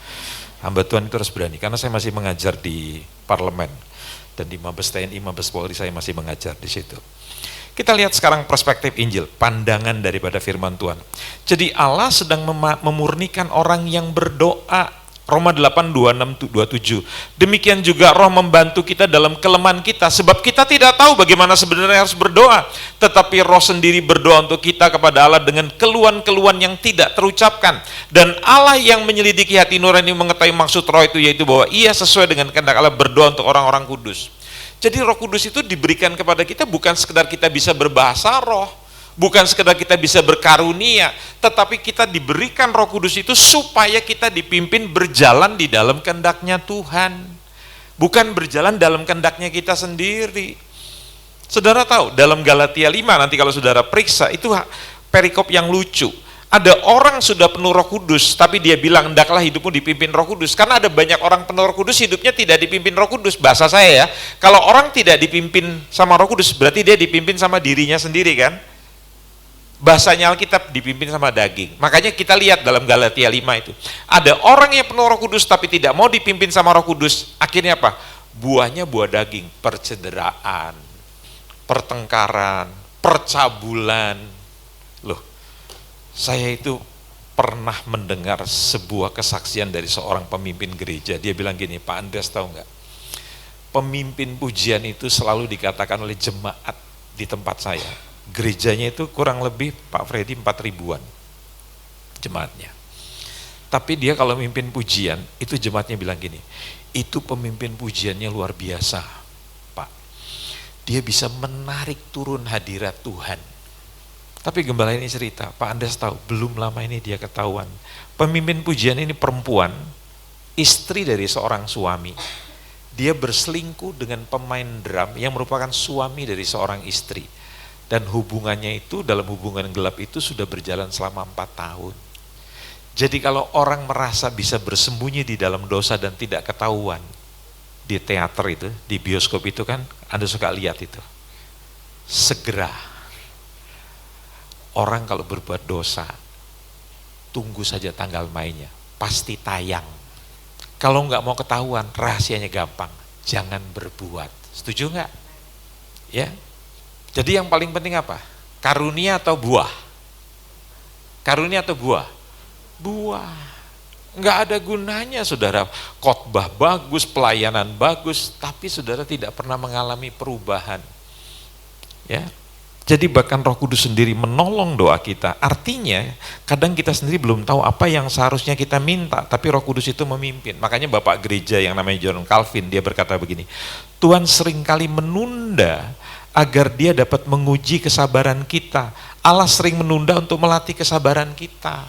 S1: Hamba Tuhan itu harus berani, karena saya masih mengajar di parlemen. Dan di Mabes TNI, Mabes Polri saya masih mengajar di situ. Kita lihat sekarang perspektif Injil, pandangan daripada firman Tuhan. Jadi Allah sedang memurnikan orang yang berdoa. Roma 8, 26, 27. Demikian juga Roh membantu kita dalam kelemahan kita, sebab kita tidak tahu bagaimana sebenarnya harus berdoa, tetapi Roh sendiri berdoa untuk kita kepada Allah dengan keluhan-keluhan yang tidak terucapkan. Dan Allah yang menyelidiki hati nurani mengetahui maksud Roh itu, yaitu bahwa ia sesuai dengan kehendak Allah berdoa untuk orang-orang kudus. Jadi Roh Kudus itu diberikan kepada kita bukan sekedar kita bisa berbahasa roh, bukan sekedar kita bisa berkarunia, tetapi kita diberikan Roh Kudus itu supaya kita dipimpin berjalan di dalam kehendaknya Tuhan, bukan berjalan dalam kehendaknya kita sendiri. Saudara tahu dalam Galatia 5, nanti kalau saudara periksa, itu perikop yang lucu. Ada orang sudah penuh Roh Kudus, tapi dia bilang hendaklah hidupmu dipimpin Roh Kudus. Karena ada banyak orang penuh Roh Kudus, hidupnya tidak dipimpin Roh Kudus. Bahasa saya ya, kalau orang tidak dipimpin sama Roh Kudus, berarti dia dipimpin sama dirinya sendiri kan? Bahasanya Alkitab dipimpin sama daging. Makanya kita lihat dalam Galatia 5 itu, ada orang yang penuh Roh Kudus tapi tidak mau dipimpin sama Roh Kudus. Akhirnya apa? Buahnya buah daging, percederaan, pertengkaran, percabulan. Loh, saya itu pernah mendengar sebuah kesaksian dari seorang pemimpin gereja. Dia bilang gini, Pak Andreas tahu nggak? Pemimpin pujian itu selalu dikatakan oleh jemaat di tempat saya. Gerejanya itu kurang lebih Pak Freddy 4.000-an jemaatnya. Tapi dia kalau mimpin pujian, itu jemaatnya bilang gini, itu pemimpin pujiannya luar biasa, Pak. Dia bisa menarik turun hadirat Tuhan. Tapi gembala ini cerita, Pak Andes tahu, belum lama ini dia ketahuan. Pemimpin pujian ini perempuan, istri dari seorang suami. Dia berselingkuh dengan pemain drum yang merupakan suami dari seorang istri. Dan hubungannya itu, dalam hubungan gelap itu sudah berjalan selama 4 tahun. Jadi kalau orang merasa bisa bersembunyi di dalam dosa dan tidak ketahuan, di teater itu, di bioskop itu kan, Anda suka lihat itu. Segera. Orang kalau berbuat dosa, tunggu saja tanggal mainnya, pasti tayang. Kalau nggak mau ketahuan, rahasianya gampang, jangan berbuat. Setuju nggak? Ya. Jadi yang paling penting apa? Karunia atau buah? Karunia atau buah? Buah. Nggak ada gunanya, saudara. Khotbah bagus, pelayanan bagus, tapi saudara tidak pernah mengalami perubahan. Ya. Jadi bahkan Roh Kudus sendiri menolong doa kita. Artinya kadang kita sendiri belum tahu apa yang seharusnya kita minta, tapi Roh Kudus itu memimpin. Makanya Bapak Gereja yang namanya John Calvin, dia berkata begini, Tuhan seringkali menunda agar dia dapat menguji kesabaran kita. Allah sering menunda untuk melatih kesabaran kita.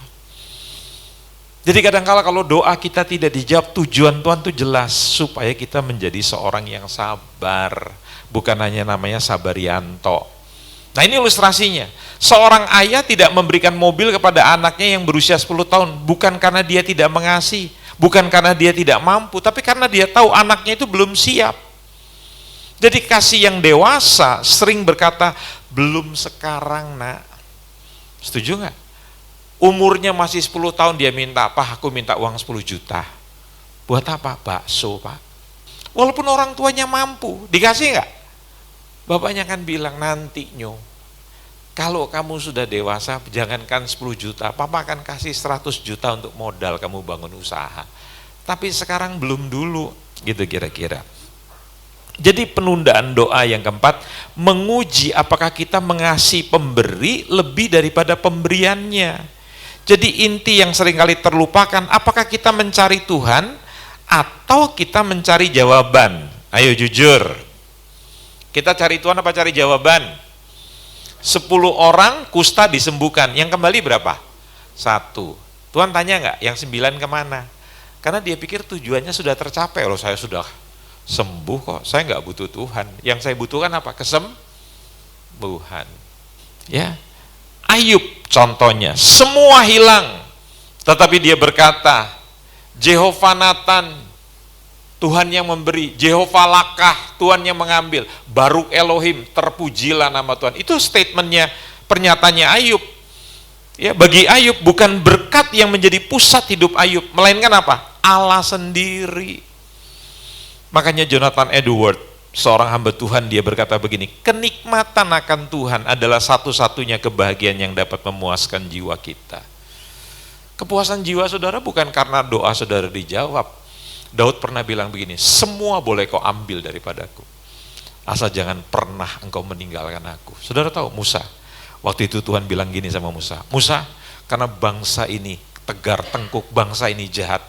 S1: Jadi kadang-kala kalau doa kita tidak dijawab, tujuan Tuhan itu jelas, supaya kita menjadi seorang yang sabar. Bukan hanya namanya Sabarianto. Nah ini ilustrasinya. Seorang ayah tidak memberikan mobil kepada anaknya yang berusia 10 tahun. Bukan karena dia tidak mengasihi. Bukan karena dia tidak mampu. Tapi karena dia tahu anaknya itu belum siap. Jadi kasih yang dewasa sering berkata, belum sekarang nak. Setuju nggak? Umurnya masih 10 tahun dia minta, "Pak, aku minta uang 10 juta. Buat apa? Bakso, Pak. Walaupun orang tuanya mampu, dikasih nggak? Bapaknya kan bilang, nanti nyo, kalau kamu sudah dewasa, jangankan 10 juta, papa akan kasih 100 juta untuk modal kamu bangun usaha. Tapi sekarang belum dulu, gitu kira-kira. Jadi penundaan doa yang keempat, menguji apakah kita mengasihi pemberi lebih daripada pemberiannya. Jadi inti yang seringkali terlupakan, apakah kita mencari Tuhan atau kita mencari jawaban? Ayo jujur. Kita cari Tuhan apa cari jawaban? 10 orang kusta disembuhkan, yang kembali berapa? 1. Tuhan tanya nggak, yang 9 kemana? Karena dia pikir tujuannya sudah tercapai. Loh, saya sudah sembuh kok, saya nggak butuh Tuhan. Yang saya butuhkan apa? Kesembuhan. Ya, Ayub contohnya, semua hilang, tetapi dia berkata, Jehovah Natan, Tuhan yang memberi, Jehovah Lakah, Tuhan yang mengambil, Baruk Elohim, terpujilah nama Tuhan. Itu statementnya, pernyataannya Ayub. Ya, bagi Ayub bukan berkat yang menjadi pusat hidup Ayub, melainkan apa? Allah sendiri. Makanya Jonathan Edward, seorang hamba Tuhan, dia berkata begini, kenikmatan akan Tuhan adalah satu-satunya kebahagiaan yang dapat memuaskan jiwa kita. Kepuasan jiwa saudara bukan karena doa saudara dijawab. Daud pernah bilang begini, semua boleh kau ambil daripadaku, asal jangan pernah engkau meninggalkan aku. Saudara tahu Musa, waktu itu Tuhan bilang gini sama Musa, Musa, karena bangsa ini tegar tengkuk, bangsa ini jahat,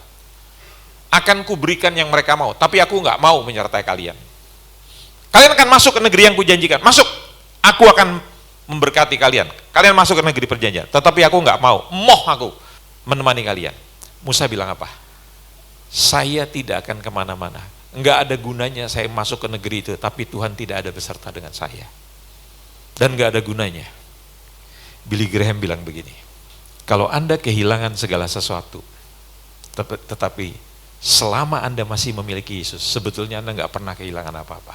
S1: akan kuberikan yang mereka mau, tapi aku nggak mau menyertai kalian. Kalian akan masuk ke negeri yang kujanjikan, masuk, aku akan memberkati kalian. Kalian masuk ke negeri perjanjian, tetapi aku nggak mau, aku menemani kalian. Musa bilang apa? Saya tidak akan kemana-mana. Enggak ada gunanya saya masuk ke negeri itu, tapi Tuhan tidak ada beserta dengan saya. Dan enggak ada gunanya. Billy Graham bilang begini, kalau Anda kehilangan segala sesuatu, tetapi selama Anda masih memiliki Yesus, sebetulnya Anda enggak pernah kehilangan apa-apa.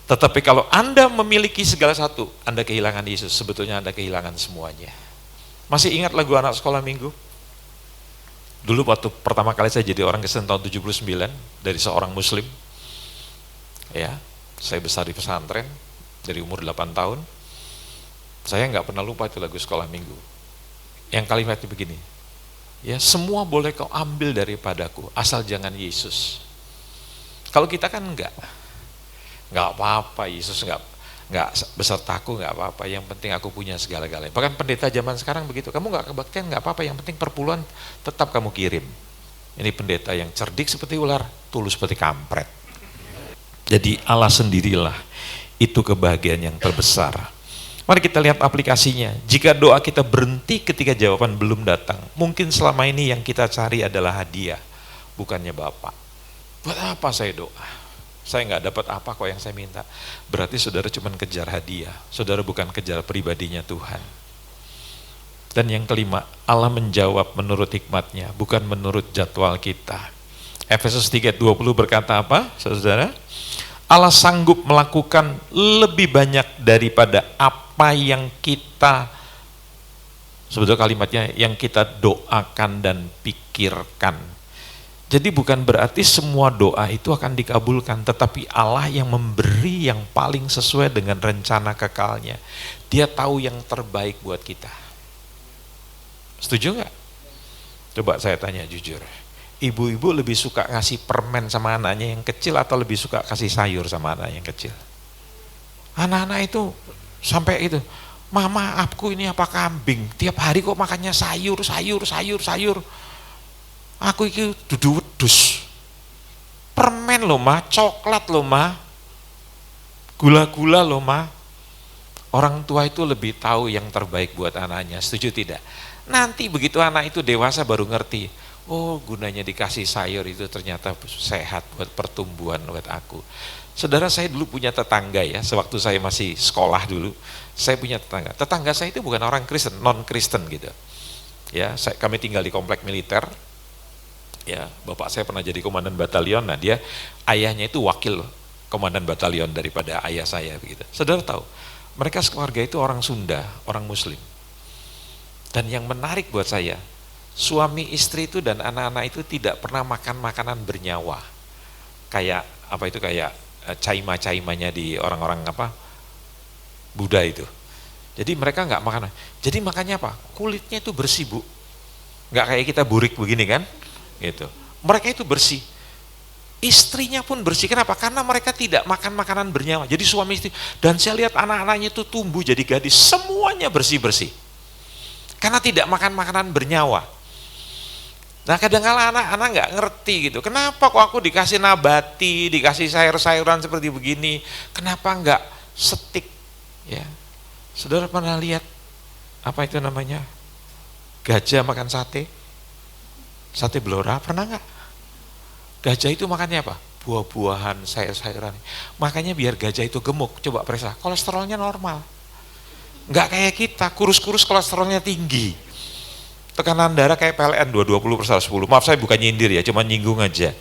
S1: Tetapi kalau Anda memiliki segala satu, Anda kehilangan Yesus, sebetulnya Anda kehilangan semuanya. Masih ingat lagu anak sekolah minggu? Dulu waktu pertama kali saya jadi orang Kristen tahun 79 dari seorang muslim. Ya, saya besar di pesantren dari umur 8 tahun. Saya nggak pernah lupa itu lagu sekolah minggu. Yang kalimatnya begini. Ya, semua boleh kau ambil daripadaku, asal jangan Yesus. Kalau kita kan nggak apa-apa, Yesus nggak besertaku nggak apa-apa, yang penting aku punya segala-galanya. Bahkan pendeta zaman sekarang begitu, kamu nggak kebaktian nggak apa-apa, yang penting perpuluhan tetap kamu kirim. Ini pendeta yang cerdik seperti ular, tulus seperti kampret. Jadi Allah sendirilah itu kebahagiaan yang terbesar. Mari kita lihat aplikasinya. Jika doa kita berhenti ketika jawaban belum datang, mungkin selama ini yang kita cari adalah hadiah, bukannya Bapak. Buat apa saya doa? Saya nggak dapat apa kok yang saya minta. Berarti saudara cuma kejar hadiah. Saudara bukan kejar pribadinya Tuhan. Dan yang kelima, Allah menjawab menurut hikmatnya, bukan menurut jadwal kita. Efesus 3:20 berkata apa, saudara? Allah sanggup melakukan lebih banyak daripada apa yang kita, sebetulnya kalimatnya, yang kita doakan dan pikirkan. Jadi bukan berarti semua doa itu akan dikabulkan, tetapi Allah yang memberi yang paling sesuai dengan rencana kekalnya. Dia tahu yang terbaik buat kita. Setuju nggak? Coba saya tanya jujur. Ibu-ibu lebih suka ngasih permen sama anaknya yang kecil atau lebih suka kasih sayur sama anak yang kecil? Anak-anak itu sampai itu, Mama, aku ini apa kambing? Tiap hari kok makannya sayur. Aku iki dudu wedhus. Permen loh Ma, coklat loh Ma, gula-gula loh Ma. Orang tua itu lebih tahu yang terbaik buat anaknya, setuju tidak? Nanti begitu anak itu dewasa baru ngerti, Oh, gunanya dikasih sayur itu ternyata sehat buat pertumbuhan buat aku. Saudara, saya dulu punya tetangga ya, sewaktu saya masih sekolah dulu, saya punya tetangga. Tetangga saya itu bukan orang Kristen, non-Kristen gitu. Ya, kami tinggal di komplek militer. Ya, bapak saya pernah jadi komandan batalion. Nah, dia ayahnya itu wakil komandan batalion daripada ayah saya begitu. Saudara tahu, mereka sekeluarga itu orang Sunda, orang Muslim. Dan yang menarik buat saya, suami istri itu dan anak-anak itu tidak pernah makan makanan bernyawa. Kayak apa itu, kayak caima-caimanya di orang-orang apa Buddha itu. Jadi mereka nggak makan. Jadi makannya apa? Kulitnya itu bersih, Bu. Nggak kayak kita burik begini kan? Gitu. Mereka itu bersih. Istrinya pun bersih. Kenapa? Karena mereka tidak makan makanan bernyawa. Jadi suami istri, dan saya lihat anak-anaknya itu tumbuh jadi gadis, semuanya bersih-bersih. Karena tidak makan makanan bernyawa. Nah, kadang-kala anak-anak nggak ngerti gitu. Kenapa kok aku dikasih nabati, dikasih sayur-sayuran seperti begini? Kenapa nggak steak? Ya, saudara pernah lihat apa itu namanya? Gajah makan sate? Sate Blora, pernah nggak? Gajah itu makannya apa? Buah-buahan, sayur-sayuran. Makanya biar gajah itu gemuk, coba periksa, kolesterolnya normal. Nggak kayak kita, kurus-kurus kolesterolnya tinggi. Tekanan darah kayak PLN 220/110. Maaf, saya bukan nyindir ya, cuma nyinggung aja.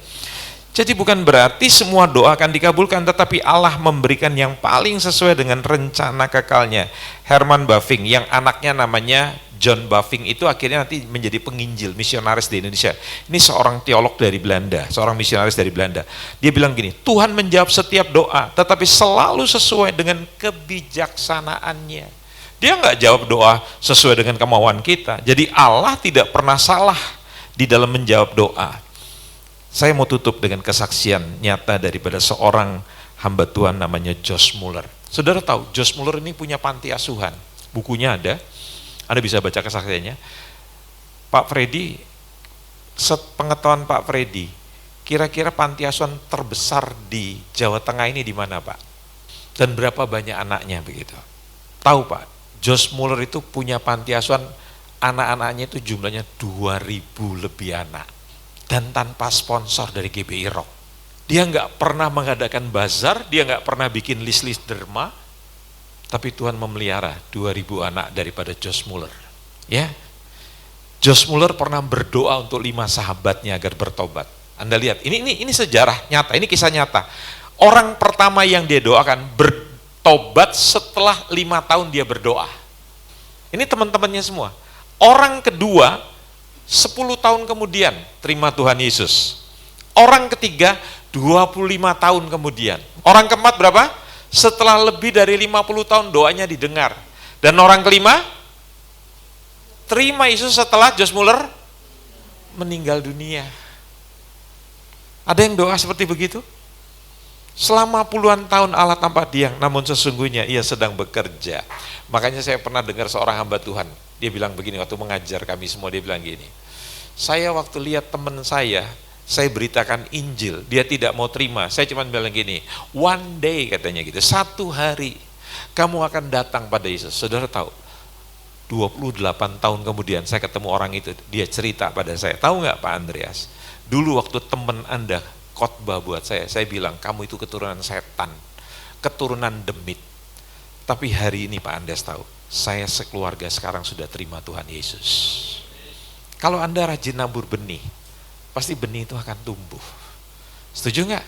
S1: Jadi bukan berarti semua doa akan dikabulkan, tetapi Allah memberikan yang paling sesuai dengan rencana kekalnya. Herman Bavinck, yang anaknya namanya John Bavinck, itu akhirnya nanti menjadi penginjil, misionaris di Indonesia. Ini seorang teolog dari Belanda, seorang misionaris dari Belanda. Dia bilang gini, Tuhan menjawab setiap doa, tetapi selalu sesuai dengan kebijaksanaannya. Dia nggak jawab doa sesuai dengan kemauan kita. Jadi Allah tidak pernah salah di dalam menjawab doa. Saya mau tutup dengan kesaksian nyata daripada seorang hamba Tuhan namanya Josh Muller. Saudara tahu, Josh Muller ini punya panti asuhan. Bukunya ada, Anda bisa baca kesaksiannya. Pak Freddy, sepengetahuan Pak Freddy, kira-kira panti asuhan terbesar di Jawa Tengah ini di mana, Pak? Dan berapa banyak anaknya begitu? Tahu, Pak? Josh Muller itu punya panti asuhan, anak-anaknya itu jumlahnya 2000 lebih anak. Dan tanpa sponsor dari GBI Rock. Dia nggak pernah mengadakan bazar, dia nggak pernah bikin list-list derma, tapi Tuhan memelihara 2000 anak daripada Josh Muller. Ya, Josh Muller pernah berdoa untuk 5 sahabatnya agar bertobat. Anda lihat, ini sejarah nyata, ini kisah nyata. Orang pertama yang dia doakan bertobat setelah 5 tahun dia berdoa. Ini teman-temannya semua. Orang kedua 10 tahun kemudian terima Tuhan Yesus. Orang ketiga 25 tahun kemudian. Orang keempat berapa? Setelah lebih dari 50 tahun doanya didengar. Dan orang kelima terima Yesus setelah Josh Muller meninggal dunia. Ada yang doa seperti begitu? Selama puluhan tahun Allah tanpa diam, namun sesungguhnya ia sedang bekerja. Makanya saya pernah dengar seorang hamba Tuhan, dia bilang begini waktu mengajar kami semua, dia bilang gini, saya waktu lihat teman saya beritakan Injil, dia tidak mau terima, saya cuma bilang gini, one day katanya gitu, satu hari kamu akan datang pada Yesus. Saudara tahu, 28 tahun kemudian saya ketemu orang itu, dia cerita pada saya, tahu nggak Pak Andreas, dulu waktu teman Anda khotbah buat saya bilang kamu itu keturunan setan, keturunan demit. Tapi hari ini Pak Andes tahu, saya sekeluarga sekarang sudah terima Tuhan Yesus. Kalau Anda rajin nabur benih, pasti benih itu akan tumbuh. Setuju nggak?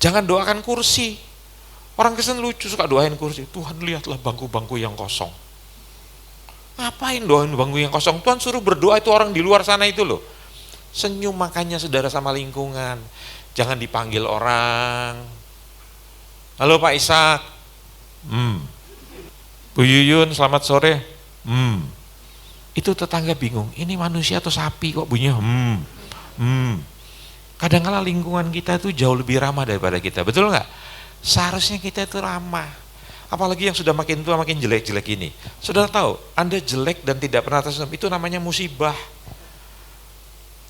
S1: Jangan doakan kursi. Orang Kristen lucu suka doain kursi. Tuhan lihatlah bangku-bangku yang kosong. Ngapain doain bangku yang kosong? Tuhan suruh berdoa itu orang di luar sana itu loh. Senyum makanya saudara sama lingkungan. Jangan dipanggil orang. Halo Pak Ishak. Bu Yuyun selamat sore. Itu tetangga bingung. Ini manusia atau sapi kok bunyinya Kadang-kala lingkungan kita itu jauh lebih ramah daripada kita. Betul nggak? Seharusnya kita itu ramah. Apalagi yang sudah makin tua makin jelek-jelek ini. Saudara tahu, Anda jelek dan tidak pernah tersenyum, itu namanya musibah.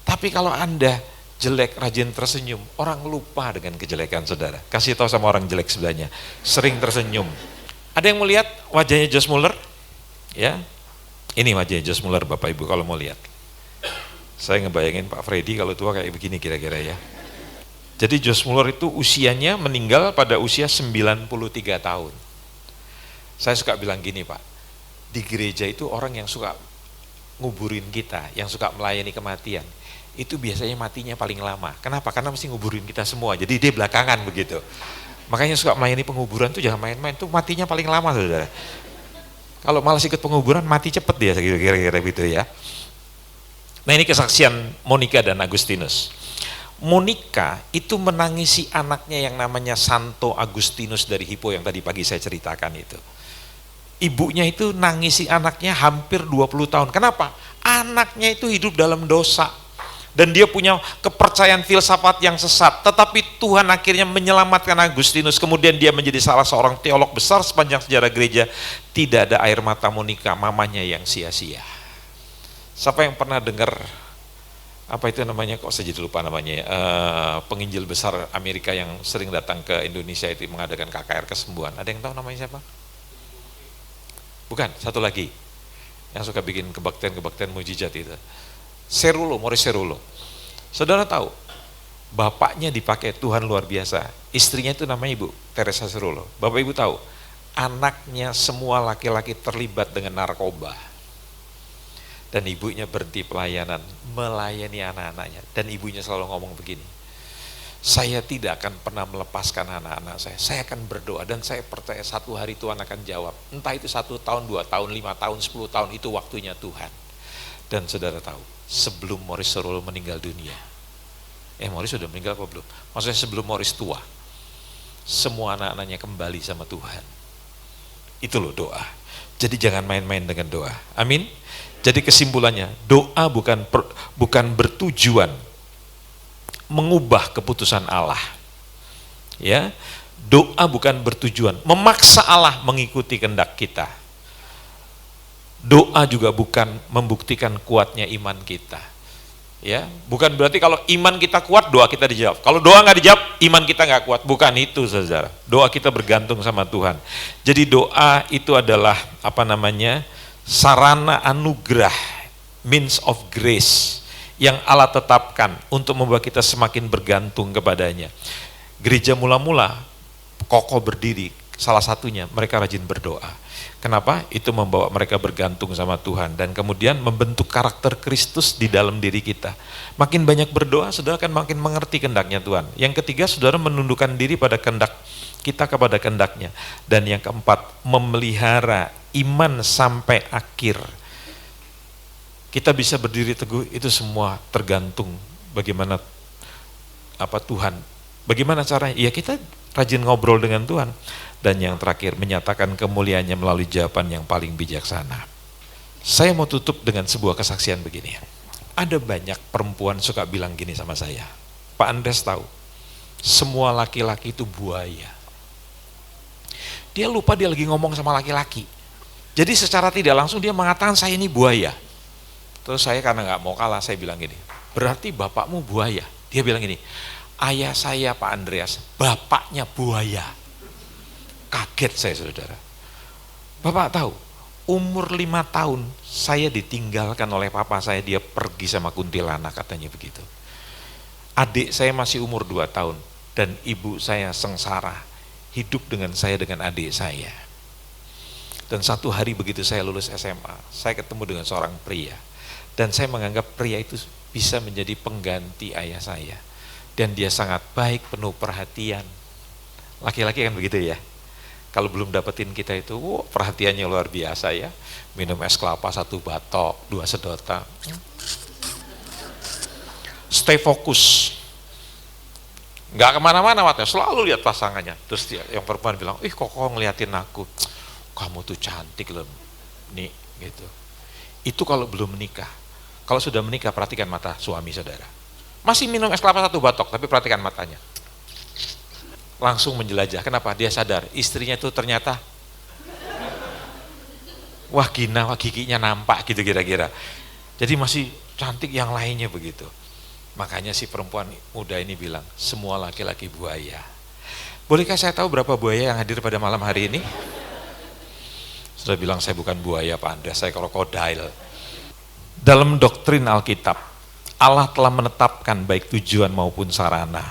S1: Tapi kalau Anda jelek, rajin tersenyum, orang lupa dengan kejelekan saudara. Kasih tahu sama orang jelek sebelahnya, sering tersenyum. Ada yang mau lihat wajahnya Josh Muller? Ya, ini wajahnya Josh Muller Bapak Ibu kalau mau lihat. Saya ngebayangin Pak Freddy kalau tua kayak begini kira-kira ya. Jadi Josh Muller itu usianya meninggal pada usia 93 tahun. Saya suka bilang gini Pak, di gereja itu orang yang suka nguburin kita, yang suka melayani kematian, itu biasanya matinya paling lama. Kenapa? Karena mesti nguburin kita semua, jadi dia belakangan begitu. Makanya suka melayani penguburan tuh jangan main-main, tuh matinya paling lama saudara. Kalau malas ikut penguburan, mati cepet dia kira-kira gitu ya. Nah ini kesaksian Monica dan Agustinus. Monica itu menangisi anaknya yang namanya Santo Agustinus dari Hippo yang tadi pagi saya ceritakan itu. Ibunya itu nangisi anaknya hampir 20 tahun. Kenapa? Anaknya itu hidup dalam dosa. Dan dia punya kepercayaan filsafat yang sesat. Tetapi Tuhan akhirnya menyelamatkan Agustinus. Kemudian dia menjadi salah seorang teolog besar sepanjang sejarah gereja. Tidak ada air mata Monica, mamanya yang sia-sia. Siapa yang pernah dengar apa itu namanya, kok saya jadi lupa namanya, penginjil besar Amerika yang sering datang ke Indonesia itu mengadakan KKR kesembuhan, ada yang tahu namanya siapa? Bukan, satu lagi yang suka bikin kebaktian mujizat itu, Cerullo, Maurice Cerullo. Saudara tahu bapaknya dipakai Tuhan luar biasa, istrinya itu namanya Ibu Teresa Cerullo. Bapak Ibu tahu anaknya semua laki-laki terlibat dengan narkoba. Dan ibunya berhenti pelayanan, melayani anak-anaknya. Dan ibunya selalu ngomong begini, saya tidak akan pernah melepaskan anak-anak saya akan berdoa dan saya percaya satu hari Tuhan akan jawab. Entah itu 1 tahun, 2 tahun, 5 tahun, 10 tahun, itu waktunya Tuhan. Dan saudara tahu, sebelum Maurice Cerullo meninggal dunia, Maurice sudah meninggal apa belum? Maksudnya sebelum Maurice tua, semua anak-anaknya kembali sama Tuhan. Itu loh doa. Jadi jangan main-main dengan doa. Amin. Jadi kesimpulannya, doa bukan bertujuan mengubah keputusan Allah. Ya, doa bukan bertujuan memaksa Allah mengikuti kehendak kita. Doa juga bukan membuktikan kuatnya iman kita. Ya, bukan berarti kalau iman kita kuat doa kita dijawab. Kalau doa nggak dijawab, iman kita nggak kuat. Bukan itu, saudara. Doa kita bergantung sama Tuhan. Jadi doa itu adalah sarana anugerah, means of grace yang Allah tetapkan untuk membuat kita semakin bergantung kepadanya. Gereja mula-mula kokoh berdiri, salah satunya mereka rajin berdoa. Kenapa? Itu membawa mereka bergantung sama Tuhan dan kemudian membentuk karakter Kristus di dalam diri kita. Makin banyak berdoa, saudara akan makin mengerti kehendaknya Tuhan. Yang ketiga, saudara menundukkan diri pada kehendak kita kepada kehendaknya. Dan yang keempat, memelihara iman sampai akhir. Kita bisa berdiri teguh, itu semua tergantung bagaimana Tuhan. Bagaimana caranya? Ya kita rajin ngobrol dengan Tuhan. Dan yang terakhir, menyatakan kemuliaannya melalui jawaban yang paling bijaksana. Saya mau tutup dengan sebuah kesaksian begini. Ada banyak perempuan suka bilang gini sama saya, Pak Andres tahu, semua laki-laki itu buaya. Dia lupa dia lagi ngomong sama laki-laki. Jadi secara tidak langsung dia mengatakan saya ini buaya. Terus saya karena nggak mau kalah, saya bilang gini, berarti bapakmu buaya? Dia bilang gini, ayah saya Pak Andreas, bapaknya buaya. Kaget saya, saudara. Bapak tahu, umur 5 tahun saya ditinggalkan oleh papa saya, dia pergi sama kuntilanak katanya begitu. Adik saya masih umur 2 tahun dan ibu saya sengsara hidup dengan saya dengan adik saya. Dan satu hari begitu saya lulus SMA, saya ketemu dengan seorang pria. Dan saya menganggap pria itu bisa menjadi pengganti ayah saya. Dan dia sangat baik, penuh perhatian. Laki-laki kan begitu ya. Kalau belum dapetin kita itu, perhatiannya luar biasa ya. Minum es kelapa 1 batok, 2 sedotan. Stay fokus. Nggak kemana-mana matanya, selalu lihat pasangannya. Terus dia, yang perempuan bilang, kok ngeliatin aku. Kamu tuh cantik loh, nih gitu. Itu kalau belum menikah. Kalau sudah menikah, perhatikan mata suami saudara. Masih minum es kelapa 1 batok, tapi perhatikan matanya. Langsung menjelajah. Kenapa? Dia sadar istrinya itu ternyata wah giginya nampak gitu kira-kira. Jadi masih cantik yang lainnya begitu. Makanya si perempuan muda ini bilang, semua laki-laki buaya. Bolehkah saya tahu berapa buaya yang hadir pada malam hari ini? Sudah bilang saya bukan buaya Pak Andreas, saya krokodil. Dalam doktrin Alkitab, Allah telah menetapkan baik tujuan maupun sarana.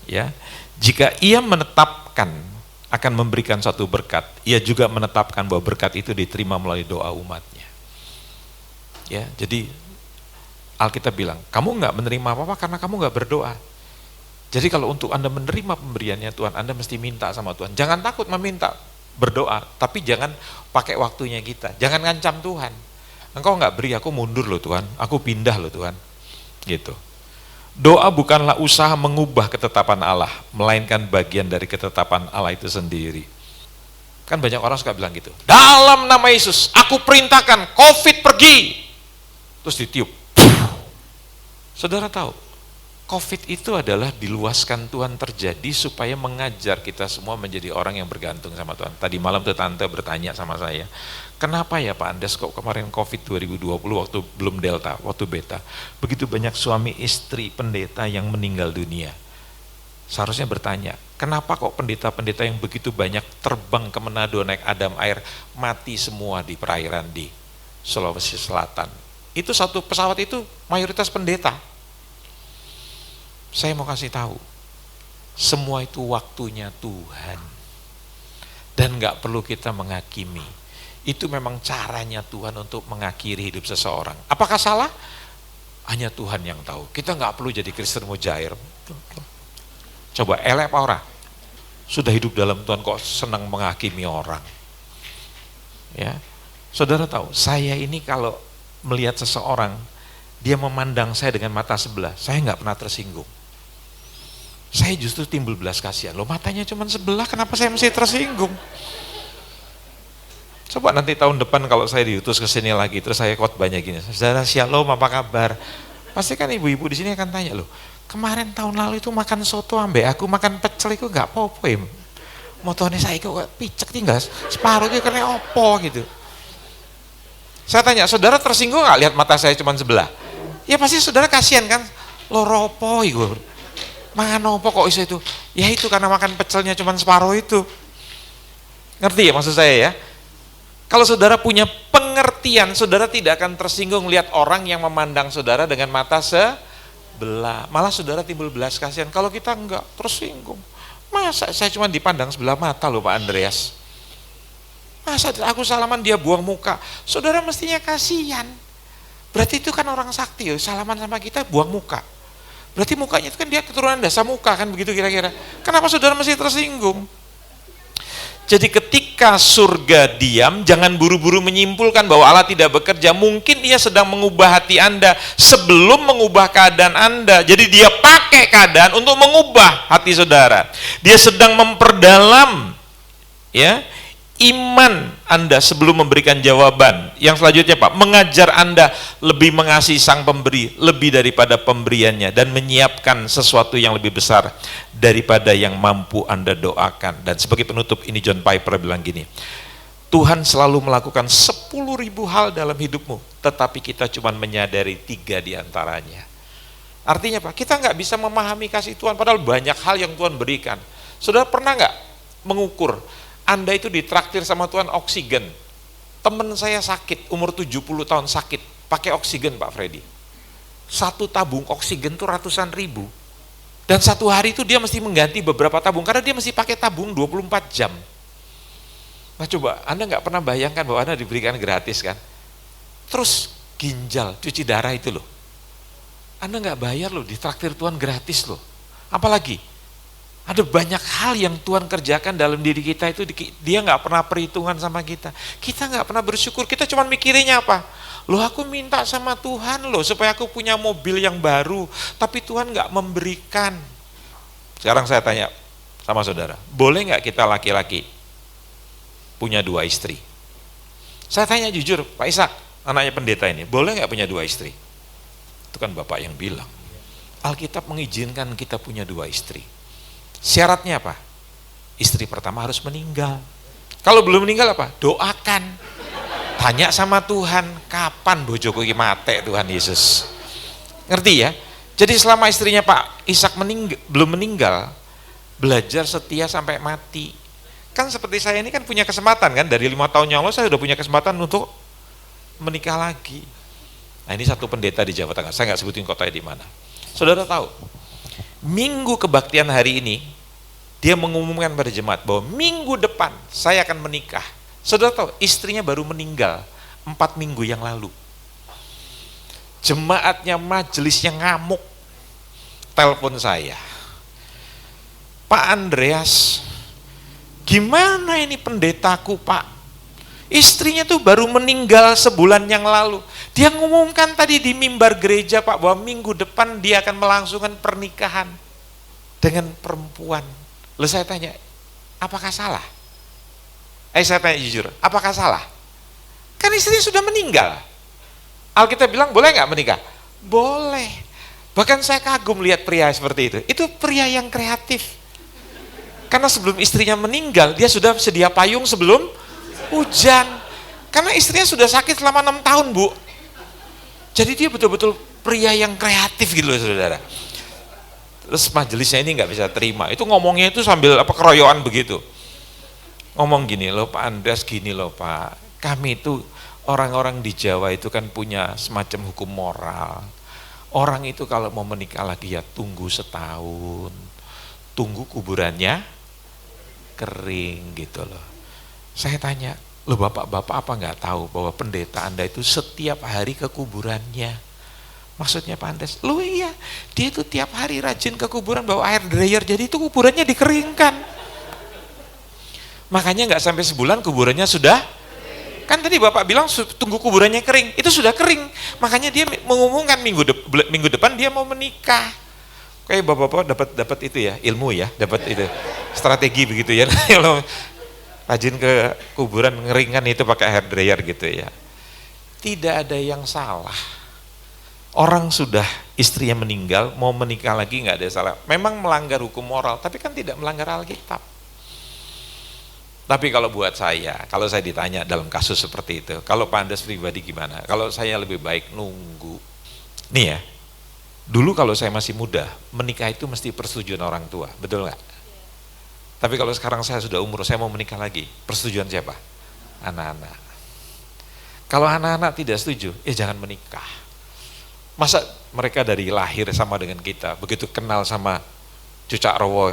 S1: Ya, jika Ia menetapkan akan memberikan suatu berkat, Ia juga menetapkan bahwa berkat itu diterima melalui doa umatnya. Ya, jadi Alkitab bilang, kamu nggak menerima apa-apa karena kamu nggak berdoa. Jadi kalau untuk Anda menerima pemberiannya Tuhan, Anda mesti minta sama Tuhan. Jangan takut meminta, berdoa, tapi jangan pakai waktunya kita. Jangan ngancam Tuhan. Engkau nggak beri, aku mundur loh Tuhan, aku pindah loh Tuhan. Gitu. Doa bukanlah usaha mengubah ketetapan Allah, melainkan bagian dari ketetapan Allah itu sendiri. Kan banyak orang suka bilang gitu, dalam nama Yesus, aku perintahkan COVID pergi. Terus ditiup. Saudara tahu, COVID itu adalah diluaskan Tuhan terjadi supaya mengajar kita semua menjadi orang yang bergantung sama Tuhan. Tadi malam tuh tante bertanya sama saya, kenapa ya Pak Andes kok kemarin COVID 2020 waktu belum Delta, waktu Beta, begitu banyak suami istri pendeta yang meninggal dunia. Seharusnya bertanya, kenapa kok pendeta-pendeta yang begitu banyak terbang ke Manado naik Adam Air, mati semua di perairan di Sulawesi Selatan. Itu satu pesawat itu mayoritas pendeta. Saya mau kasih tahu, semua itu waktunya Tuhan. Dan gak perlu kita menghakimi. Itu memang caranya Tuhan untuk mengakhiri hidup seseorang. Apakah salah? Hanya Tuhan yang tahu. Kita gak perlu jadi Kristen mujair. Coba, elek apa ora? Sudah hidup dalam Tuhan kok senang menghakimi orang. Ya, saudara tahu, saya ini kalau melihat seseorang, dia memandang saya dengan mata sebelah, saya gak pernah tersinggung. Saya justru timbul belas kasihan. Loh, matanya cuma sebelah, kenapa saya mesti tersinggung? Coba nanti tahun depan kalau saya diutus ke sini lagi, terus saya khotbahnya gini, saudara shalom, apa kabar? Pasti kan ibu-ibu di sini akan tanya, loh, kemarin tahun lalu itu makan soto ambek aku makan pecel itu gak apa-apa ya. Motornya saya kok picek tinggal separuh itu kena opo gitu. Saya tanya, saudara tersinggung gak lihat mata saya cuma sebelah? Ya pasti saudara kasihan kan, loro opo itu. Mangan opo kok iso itu? Ya itu karena makan pecelnya cuma separuh itu. Ngerti ya maksud saya ya? Kalau saudara punya pengertian, saudara tidak akan tersinggung lihat orang yang memandang saudara dengan mata sebelah. Malah saudara timbul belas kasihan. Kalau kita enggak tersinggung. Masa saya cuma dipandang sebelah mata loh Pak Andreas? Masa aku salaman dia buang muka? Saudara mestinya kasihan. Berarti itu kan orang sakti ya, salaman sama kita buang muka. Berarti mukanya itu kan dia keturunan dasar muka kan begitu kira-kira. Kenapa saudara mesti tersinggung? Jadi ketika surga diam, jangan buru-buru menyimpulkan bahwa Allah tidak bekerja. Mungkin dia sedang mengubah hati Anda sebelum mengubah keadaan Anda. Jadi dia pakai keadaan untuk mengubah hati saudara. Dia sedang memperdalam ya iman Anda sebelum memberikan jawaban. Yang selanjutnya Pak, mengajar Anda lebih mengasihi sang pemberi lebih daripada pemberiannya dan menyiapkan sesuatu yang lebih besar daripada yang mampu Anda doakan. Dan sebagai penutup ini John Piper bilang gini, Tuhan selalu melakukan 10.000 hal dalam hidupmu, tetapi kita cuma menyadari 3 diantaranya. Artinya Pak, kita nggak bisa memahami kasih Tuhan padahal banyak hal yang Tuhan berikan. Saudara pernah nggak mengukur Anda itu ditraktir sama Tuhan oksigen? Temen saya sakit, umur 70 tahun sakit, pakai oksigen Pak Freddy. Satu tabung oksigen tuh ratusan ribu. Dan satu hari itu dia mesti mengganti beberapa tabung, karena dia mesti pakai tabung 24 jam. Nah coba, Anda nggak pernah bayangkan bahwa Anda diberikan gratis kan? Terus ginjal, cuci darah itu loh. Anda nggak bayar loh, ditraktir Tuhan gratis loh. Apalagi, ada banyak hal yang Tuhan kerjakan dalam diri kita itu, dia nggak pernah perhitungan sama kita. Kita nggak pernah bersyukur, kita cuma mikirinnya apa? Loh aku minta sama Tuhan loh, supaya aku punya mobil yang baru, tapi Tuhan nggak memberikan. Sekarang saya tanya sama saudara, boleh nggak kita laki-laki punya 2 istri? Saya tanya jujur, Pak Ishak, anaknya pendeta ini, boleh nggak punya 2 istri? Itu kan Bapak yang bilang. Alkitab mengizinkan kita punya 2 istri. Syaratnya apa? Istri pertama harus meninggal. Kalau belum meninggal apa? Doakan. Tanya sama Tuhan, kapan bojoku iki mate Tuhan Yesus. Ngerti ya? Jadi selama istrinya Pak Ishak belum meninggal, belajar setia sampai mati. Kan seperti saya ini kan punya kesempatan kan, dari 5 tahun yang lalu saya sudah punya kesempatan untuk menikah lagi. Nah, ini satu pendeta di Jawa Tengah, saya nggak sebutin kotanya di mana. Saudara tahu, minggu kebaktian hari ini, dia mengumumkan pada jemaat bahwa minggu depan saya akan menikah. Saudara tahu, istrinya baru meninggal 4 minggu yang lalu. Jemaatnya, majelisnya ngamuk, telepon saya, Pak Andreas, gimana ini pendetaku Pak? Istrinya tuh baru meninggal sebulan yang lalu. Dia ngumumkan tadi di mimbar gereja Pak, bahwa minggu depan dia akan melangsungkan pernikahan dengan perempuan. Lalu saya tanya, apakah salah? Saya tanya jujur, apakah salah? Kan istrinya sudah meninggal. Alkitab bilang boleh nggak menikah? Boleh. Bahkan saya kagum lihat pria seperti itu. Itu pria yang kreatif. Karena sebelum istrinya meninggal, dia sudah sedia payung sebelum hujan. Karena istrinya sudah sakit selama 6 tahun, Bu. Jadi dia betul-betul pria yang kreatif gitu loh, saudara. Terus majelisnya ini nggak bisa terima. Itu ngomongnya itu sambil keroyokan begitu. Ngomong gini loh, Pak Andreas, gini loh Pak. Kami itu orang-orang di Jawa itu kan punya semacam hukum moral. Orang itu kalau mau menikah lagi ya tunggu setahun. Tunggu kuburannya kering gitu loh. Saya tanya, loh bapak-bapak apa nggak tahu bahwa pendeta Anda itu setiap hari ke kuburannya? Maksudnya Pak Andreas, loh iya, dia itu tiap hari rajin ke kuburan bawa air dryer, jadi itu kuburannya dikeringkan. Makanya nggak sampai sebulan kuburannya sudah, kan tadi bapak bilang tunggu kuburannya kering, itu sudah kering. Makanya dia mengumumkan minggu depan dia mau menikah. Kayak bapak-bapak dapat itu ya, ilmu ya, dapat itu strategi begitu ya. Kalau rajin ke kuburan ngeringkan itu pakai hair dryer gitu ya. Tidak ada yang salah. Orang sudah istrinya meninggal, mau menikah lagi nggak ada salah. Memang melanggar hukum moral, tapi kan tidak melanggar Alkitab. Tapi kalau buat saya, kalau saya ditanya dalam kasus seperti itu, kalau Pak Andreas pribadi gimana? Kalau saya lebih baik nunggu. Nih ya, dulu kalau saya masih muda, menikah itu mesti persetujuan orang tua, betul nggak? Tapi kalau sekarang saya sudah umur, saya mau menikah lagi, persetujuan siapa? Anak-anak. Kalau anak-anak tidak setuju, ya jangan menikah. Masa mereka dari lahir sama dengan kita, begitu kenal sama Cucak Rowo,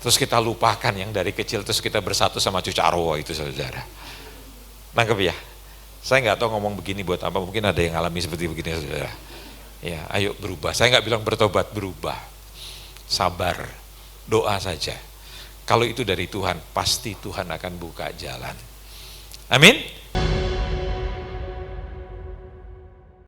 S1: terus kita lupakan yang dari kecil, terus kita bersatu sama Cucak Rowo itu, saudara. Nangkep ya? Saya nggak tahu ngomong begini buat apa, mungkin ada yang alami seperti begini, saudara. Ya, ayo berubah. Saya nggak bilang bertobat, berubah. Sabar, doa saja. Kalau itu dari Tuhan, pasti Tuhan akan buka jalan. Amin.